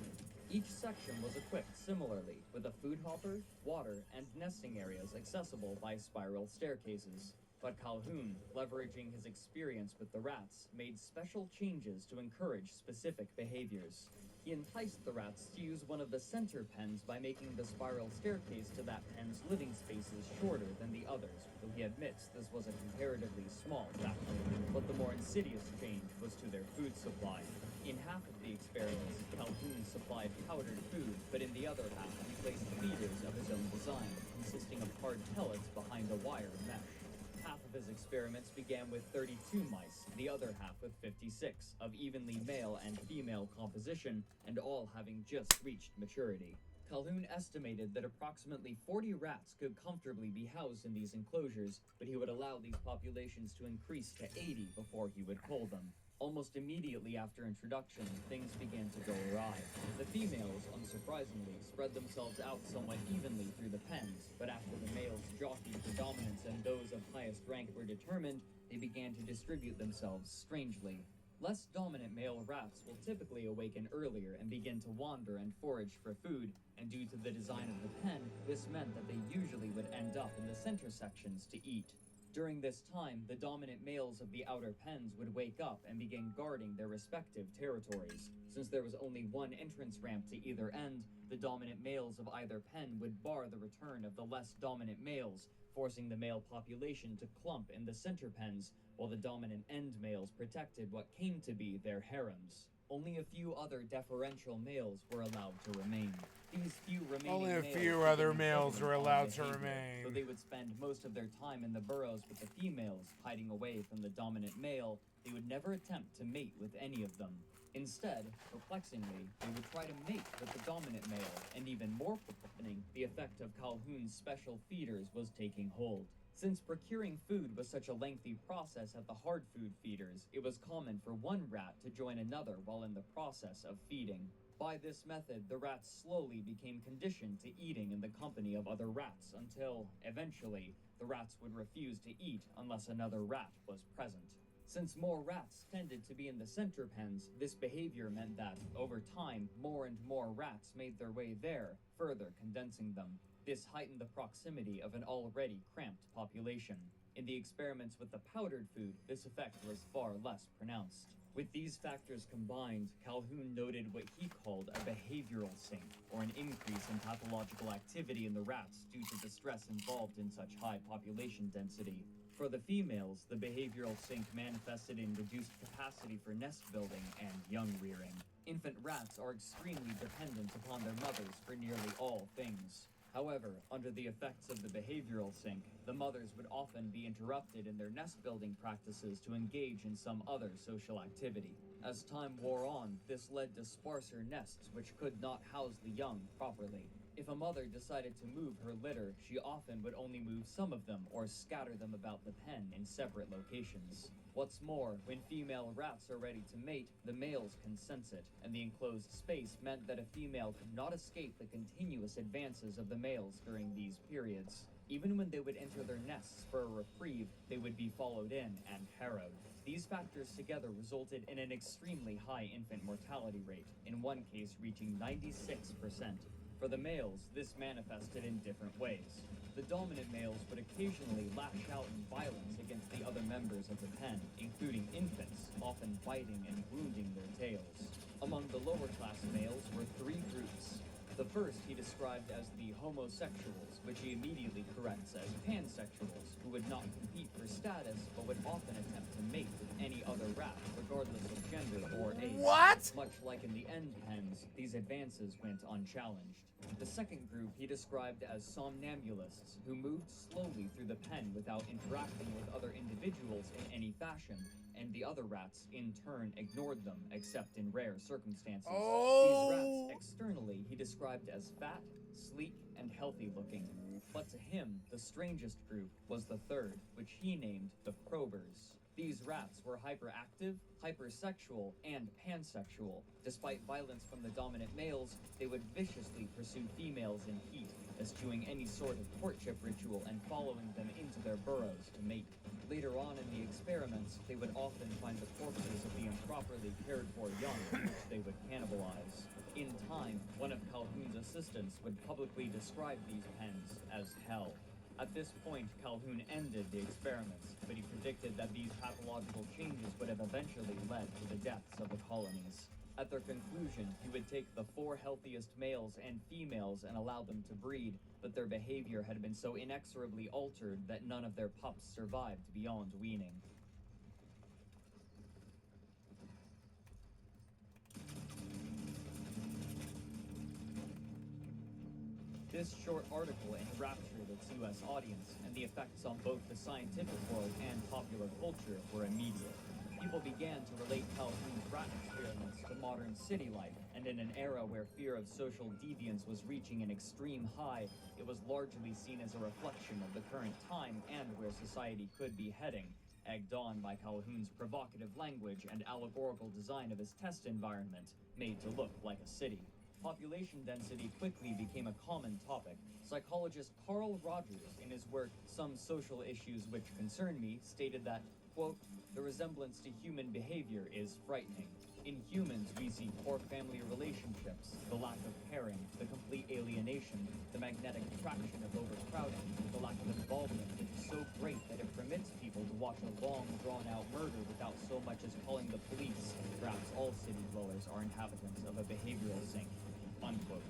Each section was equipped similarly with a food hopper, water, and nesting areas accessible by spiral staircases. But Calhoun, leveraging his experience with the rats, made special changes to encourage specific behaviors. He enticed the rats to use one of the center pens by making the spiral staircase to that pen's living spaces shorter than the others, though he admits this was a comparatively small factor. But the more insidious change was to their food supply. In half of the experiments, Calhoun supplied powdered food, but in the other half he placed feeders of his own design, consisting of hard pellets behind a wire mesh. Half of his experiments began with 32 mice, the other half with 56, of evenly male and female composition, and all having just reached maturity. Calhoun estimated that approximately 40 rats could comfortably be housed in these enclosures, but he would allow these populations to increase to 80 before he would cull them. Almost immediately after introduction, things began to go awry. The females, unsurprisingly, spread themselves out somewhat evenly through the pens, but after the males jockeyed for dominance and those of highest rank were determined, they began to distribute themselves strangely. Less dominant male rats will typically awaken earlier and begin to wander and forage for food, and due to the design of the pen, this meant that they usually would end up in the center sections to eat. During this time, the dominant males of the outer pens would wake up and begin guarding their respective territories. Since there was only one entrance ramp to either end, the dominant males of either pen would bar the return of the less dominant males, forcing the male population to clump in the center pens, while the dominant end males protected what came to be their harems. Only a few other deferential males were allowed to remain. These few remaining Only a males few other began males settling were on allowed to behavior, remain. Though they would spend most of their time in the burrows with the females, hiding away from the dominant male, they would never attempt to mate with any of them. Instead, perplexingly, they would try to mate with the dominant male, and even more perplexing, the effect of Calhoun's special feeders was taking hold. Since procuring food was such a lengthy process at the hard food feeders, it was common for one rat to join another while in the process of feeding. By this method, the rats slowly became conditioned to eating in the company of other rats until, eventually, the rats would refuse to eat unless another rat was present. Since more rats tended to be in the center pens, this behavior meant that, over time, more and more rats made their way there, further condensing them. This heightened the proximity of an already cramped population. In the experiments with the powdered food, this effect was far less pronounced. With these factors combined, Calhoun noted what he called a behavioral sink, or an increase in pathological activity in the rats due to the stress involved in such high population density. For the females, the behavioral sink manifested in reduced capacity for nest building and young rearing. Infant rats are extremely dependent upon their mothers for nearly all things. However, under the effects of the behavioral sink, the mothers would often be interrupted in their nest building practices to engage in some other social activity. As time wore on, this led to sparser nests which could not house the young properly. If a mother decided to move her litter, she often would only move some of them or scatter them about the pen in separate locations. What's more, when female rats are ready to mate, the males can sense it, and the enclosed space meant that a female could not escape the continuous advances of the males during these periods. Even when they would enter their nests for a reprieve, they would be followed in and harrowed. These factors together resulted in an extremely high infant mortality rate, in one case reaching 96%. For the males, this manifested in different ways. The dominant males would occasionally lash out in violence against the other members of the pen, including infants, often biting and wounding their tails. Among the lower class males were three groups. The first he described as the homosexuals, which he immediately corrects as pansexuals, who would not compete for status, but would often attempt to mate with any other rat, regardless of gender or age. What? Much like in the end pens, these advances went unchallenged. The second group he described as somnambulists, who moved slowly through the pen without interacting with other individuals in any fashion, and the other rats, in turn, ignored them, except in rare circumstances. These rats, externally, he described as fat, sleek, and healthy-looking. But to him, the strangest group was the third, which he named the probers. These rats were hyperactive, hypersexual, and pansexual. Despite violence from the dominant males, they would viciously pursue females in heat, eschewing any sort of courtship ritual and following them into their burrows to mate. Later on in the experiments, they would often find the corpses of the improperly cared for young, which they would cannibalize. In time, one of Calhoun's assistants would publicly describe these pens as hell. At this point, Calhoun ended the experiments, but he predicted that these pathological changes would have eventually led to the deaths of the colonies. At their conclusion, he would take the 4 healthiest males and females and allow them to breed, but their behavior had been so inexorably altered that none of their pups survived beyond weaning. This short article enraptured its U.S. audience, and the effects on both the scientific world and popular culture were immediate. People began to relate Calhoun's rat experiments to modern city life, and in an era where fear of social deviance was reaching an extreme high, it was largely seen as a reflection of the current time and where society could be heading, egged on by Calhoun's provocative language and allegorical design of his test environment, made to look like a city. Population density quickly became a common topic. Psychologist Carl Rogers, in his work Some Social Issues Which Concern Me, stated that, quote, "The resemblance to human behavior is frightening. In humans, we see poor family relationships, the lack of caring, the complete alienation, the magnetic attraction of overcrowding, the lack of involvement which is so great that it permits people to watch a long, drawn-out murder without so much as calling the police. Perhaps all city dwellers are inhabitants of a behavioral sink." Unquote.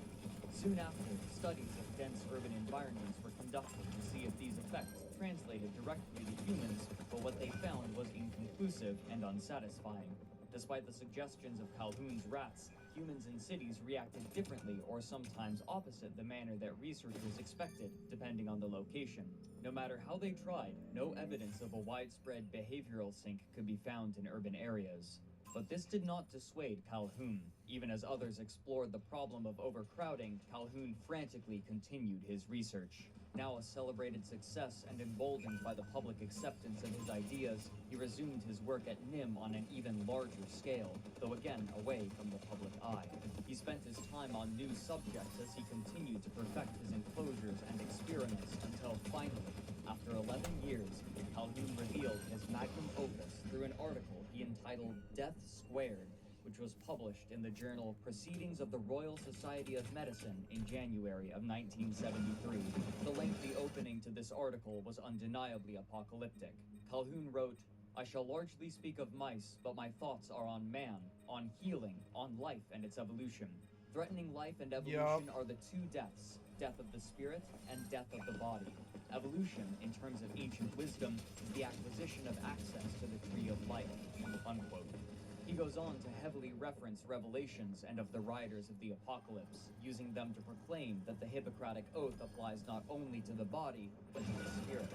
Soon after, studies of dense urban environments were conducted to see if these effects translated directly to humans, but what they found was inconclusive and unsatisfying. Despite the suggestions of Calhoun's rats, humans in cities reacted differently or sometimes opposite the manner that researchers expected, depending on the location. No matter how they tried, no evidence of a widespread behavioral sink could be found in urban areas. But this did not dissuade Calhoun. Even as others explored the problem of overcrowding, Calhoun frantically continued his research. Now a celebrated success and emboldened by the public acceptance of his ideas, he resumed his work at NIM on an even larger scale, though again away from the public eye. He spent his time on new subjects as he continued to perfect his enclosures and experiments until finally, after 11 years, Calhoun revealed his magnum opus through an article he entitled Death Squared, which was published in the journal Proceedings of the Royal Society of Medicine in January of 1973. The lengthy opening to this article was undeniably apocalyptic. Calhoun wrote, I shall largely speak of mice, but my thoughts are on man, on healing, on life and its evolution. Threatening life and evolution are the two deaths, death of the spirit and death of the body. Evolution, in terms of ancient wisdom, is the acquisition of access to the tree of life, unquote. He goes on to heavily reference revelations and of the riders of the apocalypse, using them to proclaim that the Hippocratic Oath applies not only to the body, but to the spirit.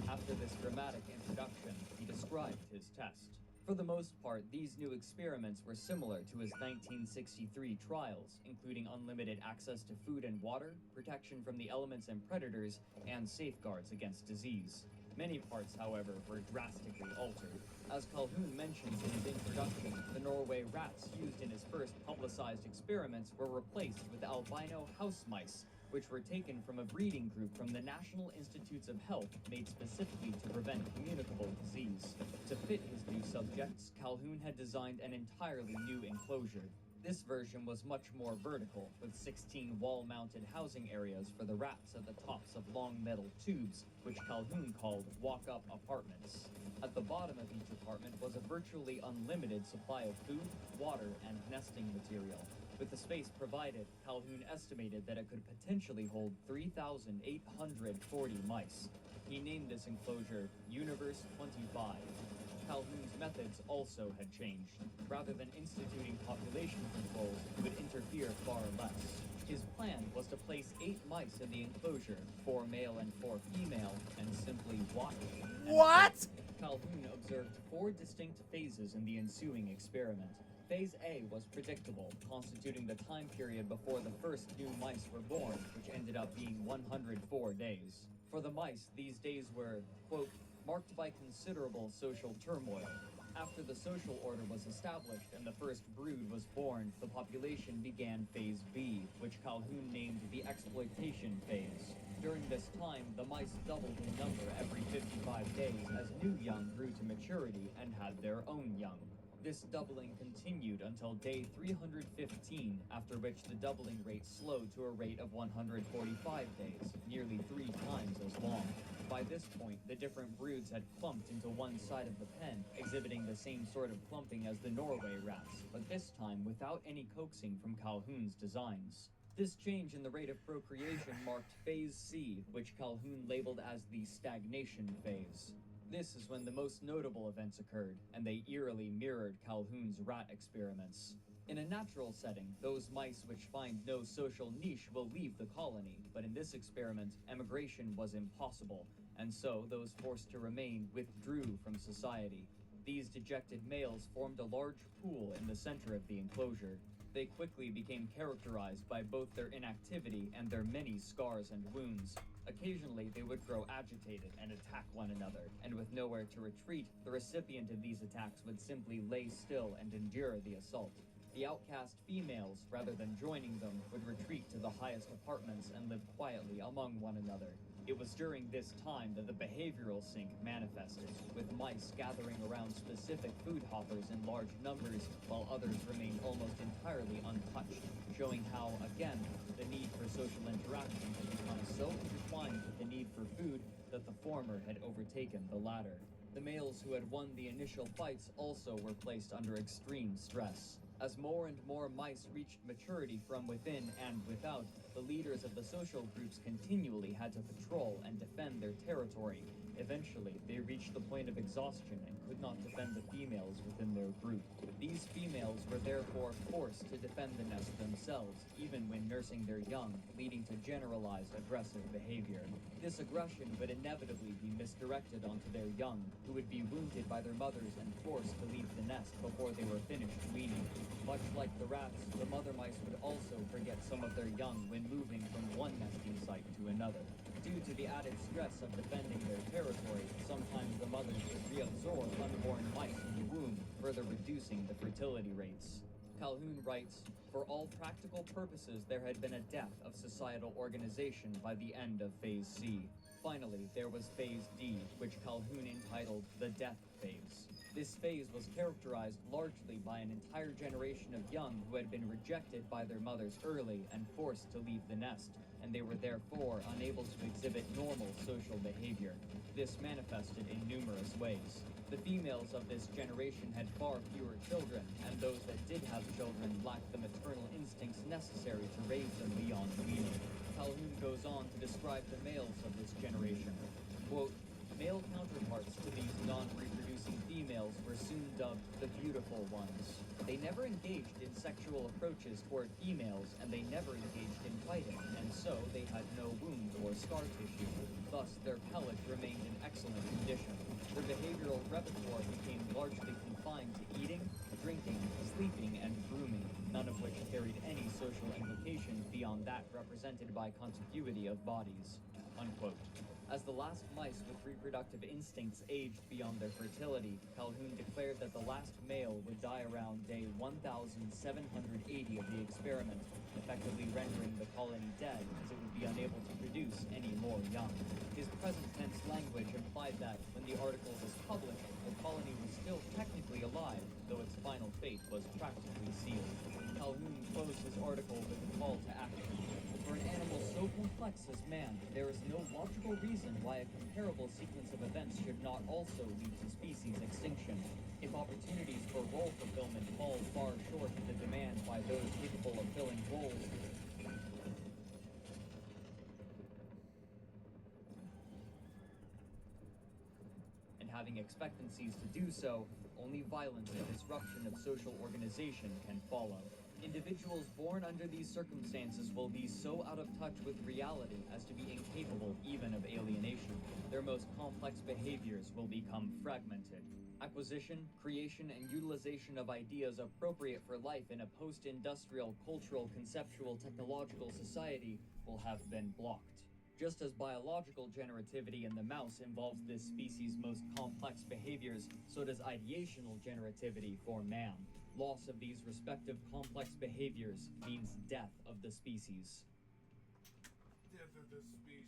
After this dramatic introduction, he described his test. For the most part, these new experiments were similar to his 1963 trials, including unlimited access to food and water, protection from the elements and predators, and safeguards against disease. Many parts, however, were drastically altered. As Calhoun mentions in his introduction, the Norway rats used in his first publicized experiments were replaced with albino house mice, which were taken from a breeding group from the National Institutes of Health made specifically to prevent communicable disease. To fit his new subjects, Calhoun had designed an entirely new enclosure. This version was much more vertical, with 16 wall-mounted housing areas for the rats at the tops of long metal tubes, which Calhoun called walk-up apartments. At the bottom of each apartment was a virtually unlimited supply of food, water, and nesting material. With the space provided, Calhoun estimated that it could potentially hold 3,840 mice. He named this enclosure Universe 25. Calhoun's methods also had changed. Rather than instituting population controls, he would interfere far less. His plan was to place 8 mice in the enclosure, 4 male and 4 female, and simply watch. What? Calhoun observed 4 distinct phases in the ensuing experiment. Phase A was predictable, constituting the time period before the first new mice were born, which ended up being 104 days. For the mice, these days were, quote, marked by considerable social turmoil. After the social order was established and the first brood was born, the population began Phase B, which Calhoun named the exploitation phase. During this time, the mice doubled in number every 55 days as new young grew to maturity and had their own young. This doubling continued until day 315, after which the doubling rate slowed to a rate of 145 days, nearly 3 times as long. By this point, the different broods had clumped into one side of the pen, exhibiting the same sort of clumping as the Norway rats, but this time without any coaxing from Calhoun's designs. This change in the rate of procreation marked Phase C, which Calhoun labeled as the stagnation phase. This is when the most notable events occurred, and they eerily mirrored Calhoun's rat experiments. In a natural setting, those mice which find no social niche will leave the colony, but in this experiment, emigration was impossible, and so those forced to remain withdrew from society. These dejected males formed a large pool in the center of the enclosure. They quickly became characterized by both their inactivity and their many scars and wounds. Occasionally, they would grow agitated and attack one another, and with nowhere to retreat, the recipient of these attacks would simply lay still and endure the assault. The outcast females, rather than joining them, would retreat to the highest apartments and live quietly among one another. It was during this time that the behavioral sink manifested, with mice gathering around specific food hoppers in large numbers, while others remained almost entirely untouched, showing how, again, the need for social interaction had become so intertwined with the need for food that the former had overtaken the latter. The males who had won the initial fights also were placed under extreme stress. As more and more mice reached maturity from within and without, the leaders of the social groups continually had to patrol and defend their territory. Eventually, they reached the point of exhaustion and could not defend the females within their group. These females were therefore forced to defend the nest themselves, even when nursing their young, leading to generalized aggressive behavior. This aggression would inevitably be misdirected onto their young, who would be wounded by their mothers and forced to leave the nest before they were finished weaning. Much like the rats, the mother mice would also forget some of their young when moving from one nesting site to another. Due to the added stress of defending their territory, sometimes the mothers would reabsorb unborn mice in the womb, further reducing the fertility rates. Calhoun writes, "For all practical purposes, there had been a death of societal organization by the end of Phase C. Finally, there was Phase D, which Calhoun entitled the Death Phase. This phase was characterized largely by an entire generation of young who had been rejected by their mothers early and forced to leave the nest. and they were therefore unable to exhibit normal social behavior. This manifested in numerous ways. The females of this generation had far fewer children, and those that did have children lacked the maternal instincts necessary to raise them beyond weaning. Calhoun goes on to describe the males of this generation. Quote, male counterparts to these non-reproducing females were soon dubbed the beautiful ones. They never engaged in sexual approaches toward females, and they never engaged in fighting, and so they had no wound or scar tissue. Thus, their pelage remained in excellent condition. Their behavioral repertoire became largely confined to eating, drinking, sleeping, and grooming, none of which carried any social implications beyond that represented by contiguity of bodies. Unquote. As the last mice with reproductive instincts aged beyond their fertility, Calhoun declared that the last male would die around day 1,780 of the experiment, effectively rendering the colony dead as it would be unable to produce any more young. His present tense language implied that, when the article was published, the colony was still technically alive, though its final fate was practically sealed. Calhoun closed his article with a call to action. For an animal so complex as man, there is no logical reason why a comparable sequence of events should not also lead to species extinction. If opportunities for role fulfillment fall far short of the demand by those capable of filling roles, and having expectancies to do so, only violence and disruption of social organization can follow. Individuals born under these circumstances will be so out of touch with reality as to be incapable even of alienation. Their most complex behaviors will become fragmented. Acquisition, creation, and utilization of ideas appropriate for life in a post-industrial, cultural, conceptual, technological society will have been blocked. Just as biological generativity in the mouse involves this species' most complex behaviors, so does ideational generativity for man. Loss of these respective complex behaviors means death of the species. Death of the species.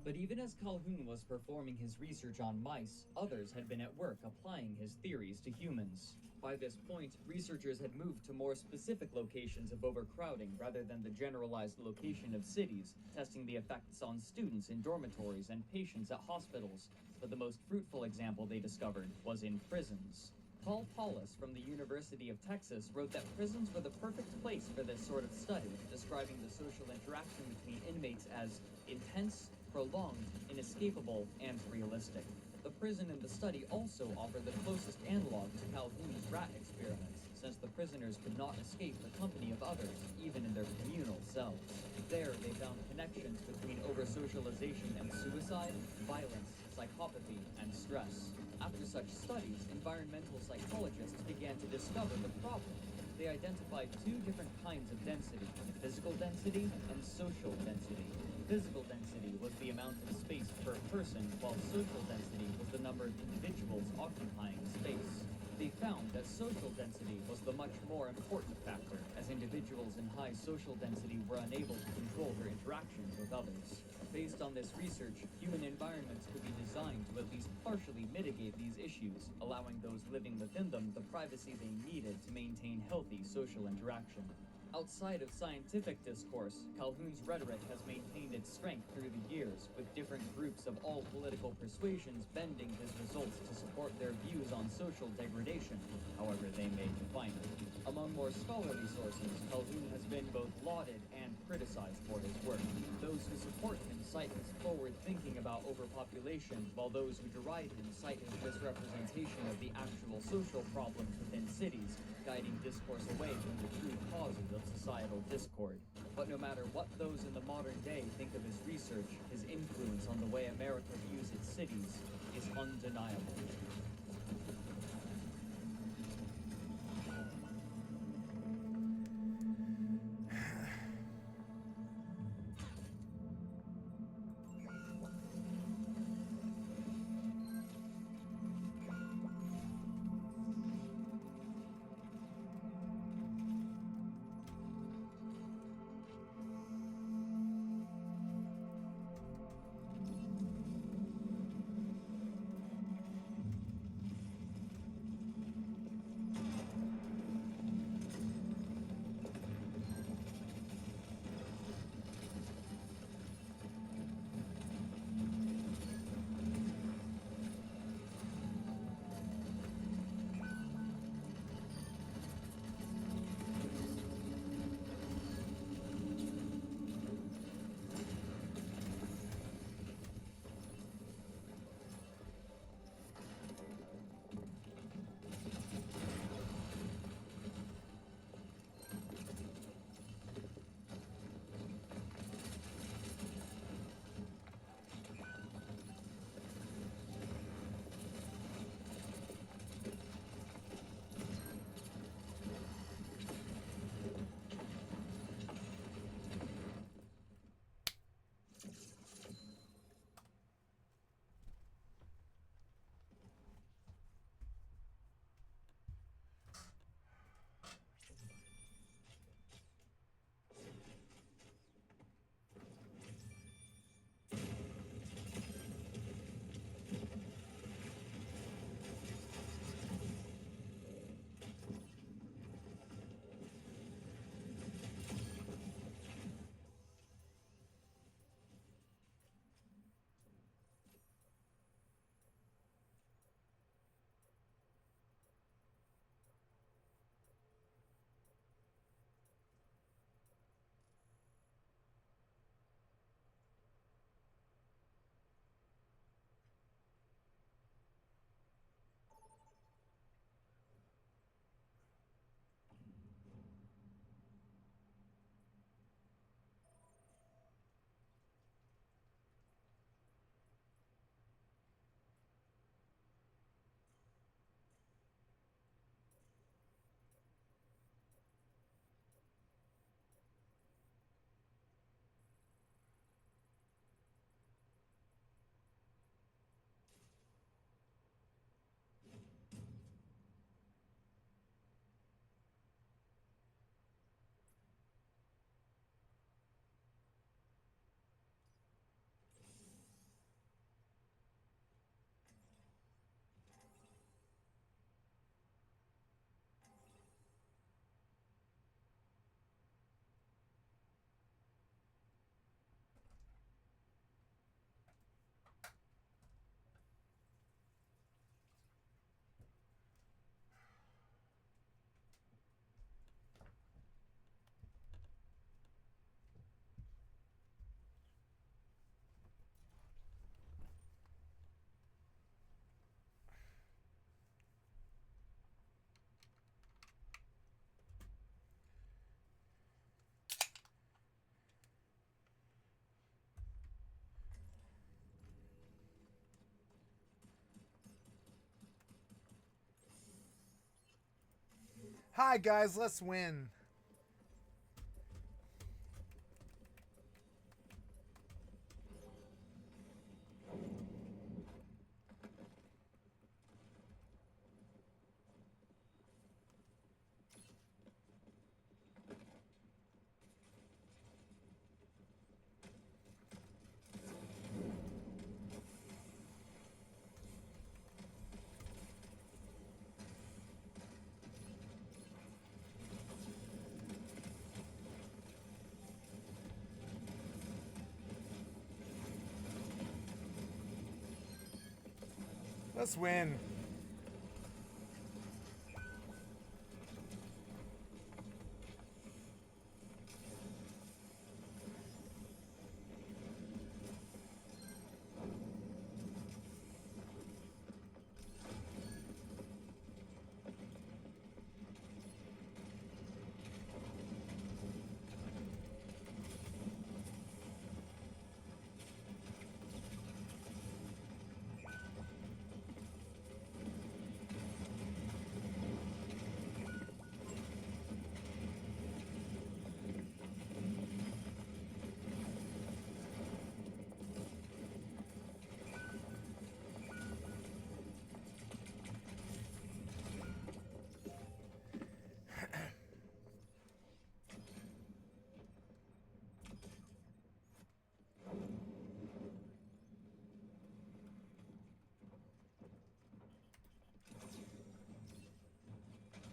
But even as Calhoun was performing his research on mice, others had been at work applying his theories to humans. By this point, researchers had moved to more specific locations of overcrowding rather than the generalized location of cities, testing the effects on students in dormitories and patients at hospitals. But the most fruitful example they discovered was in prisons. Paul Paulus from the University of Texas wrote that prisons were the perfect place for this sort of study, describing the social interaction between inmates as intense, prolonged, inescapable, and realistic. The prison and the study also offer the closest analog to Calhoun's rat experiments, since the prisoners could not escape the company of others, even in their communal cells. There, they found connections between over-socialization and suicide, violence, psychopathy, and stress. After such studies, environmental psychologists began to discover the problem. They identified two different kinds of density: physical density and social density. Physical density was the amount of space per person, while social density was the number of individuals occupying space. They found that social density was the much more important factor, as individuals in high social density were unable to control their interactions with others. Based on this research, human environments could be designed to at least partially mitigate these issues, allowing those living within them the privacy they needed to maintain healthy social interaction. Outside of scientific discourse, Calhoun's rhetoric has maintained its strength through the years, with different groups of all political persuasions bending his results to support their views on social degradation, however they may define it. Among more scholarly sources, Calhoun has been both lauded and criticized for his work. Those who support him cite his forward thinking about overpopulation, while those who deride him cite his misrepresentation of the actual social problems within cities, guiding discourse away from the true causes of societal discord. But no matter what those in the modern day think of his research, his influence on the way America views its cities is undeniable. Hi, guys. Let's win. Let's win.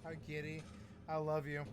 Hi, Kitty. I love you.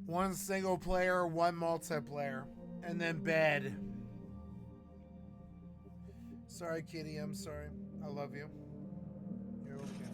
1 single player, 1 multiplayer, and then bed. Sorry, Kitty. I'm sorry. I love you. You're okay.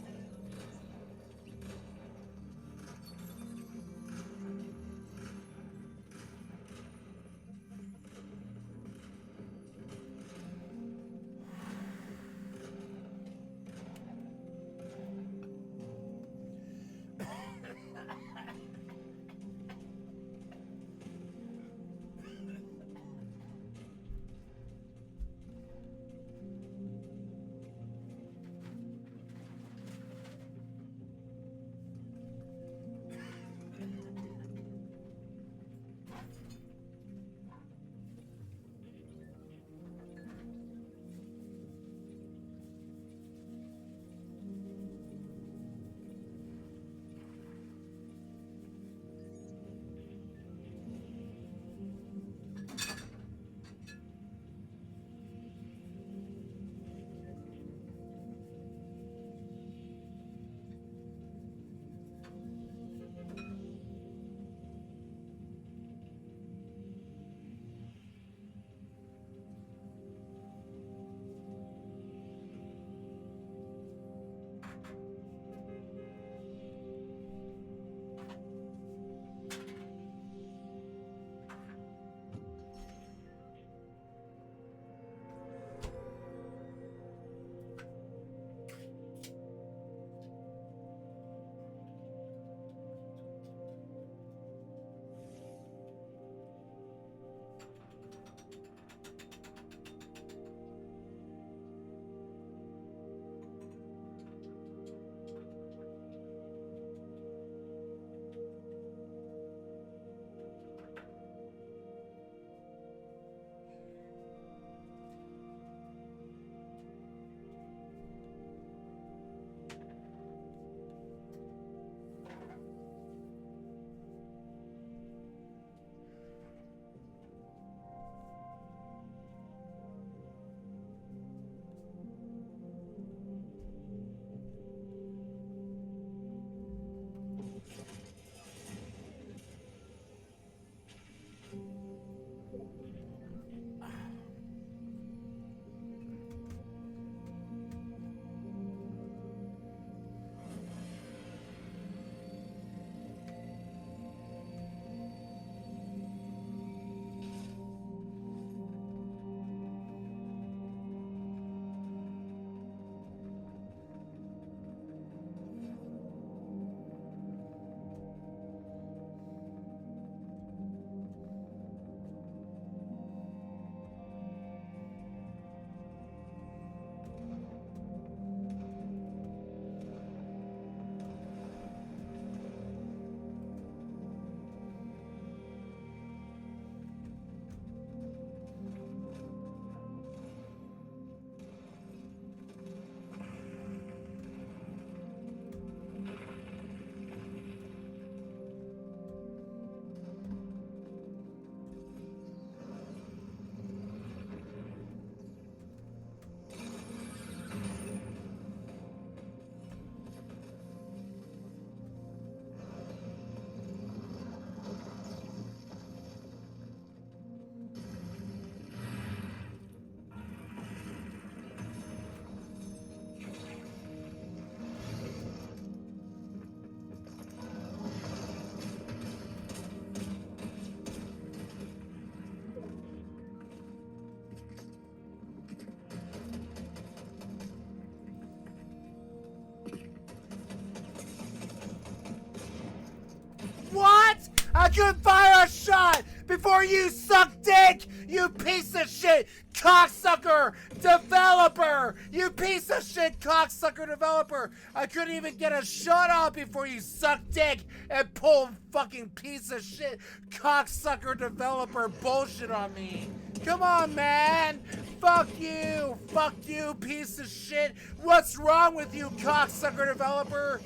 What? I could fire a shot before you suck dick, you piece of shit cocksucker developer! You piece of shit cocksucker developer! I couldn't even get a shot off before you suck dick and pull fucking piece of shit cocksucker developer bullshit on me. Come on, man! Fuck you! Fuck you, piece of shit! What's wrong with you, cocksucker developer?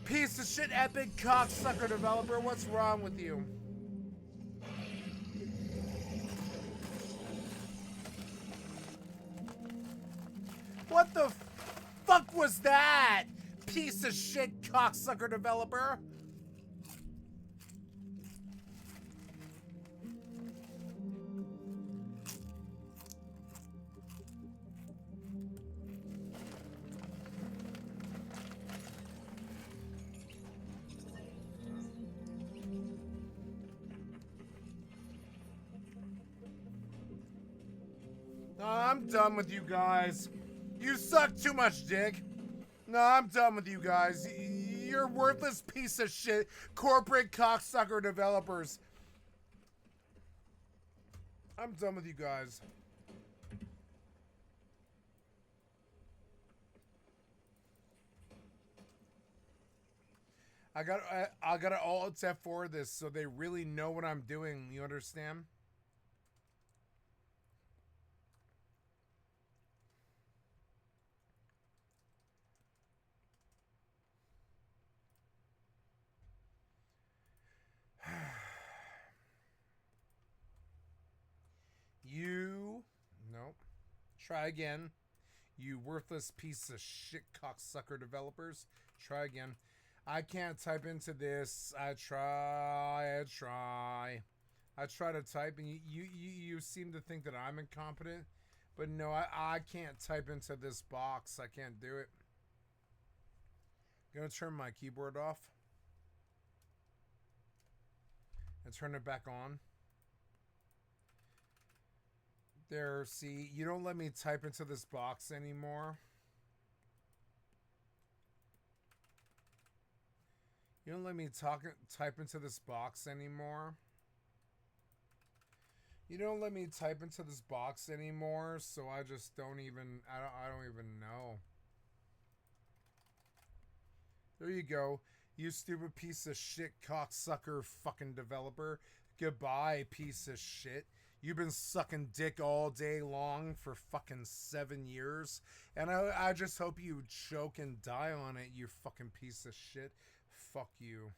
Piece of shit epic cocksucker developer, what's wrong with you? What the fuck was that? Piece of shit cocksucker developer. I'm done with you guys. You suck too much dick. No, I'm done with you guys. You're worthless piece of shit. Corporate cocksucker developers. I'm done with you guys. I gotta alt F4 this so they really know what I'm doing. You understand? Nope. Try again. You worthless piece of shit cocksucker developers. Try again. I can't type into this. I try to type and you seem to think that I'm incompetent. But no, I can't type into this box. I can't do it. I'm gonna turn my keyboard off. And turn it back on. There, see, you don't let me type into this box anymore. You don't let me type into this box anymore. You don't let me type into this box anymore, so I just don't even, I don't even know. There you go. You stupid piece of shit cocksucker fucking developer. Goodbye, piece of shit. You've been sucking dick all day long for fucking 7 years. And I just hope you choke and die on it, you fucking piece of shit. Fuck you.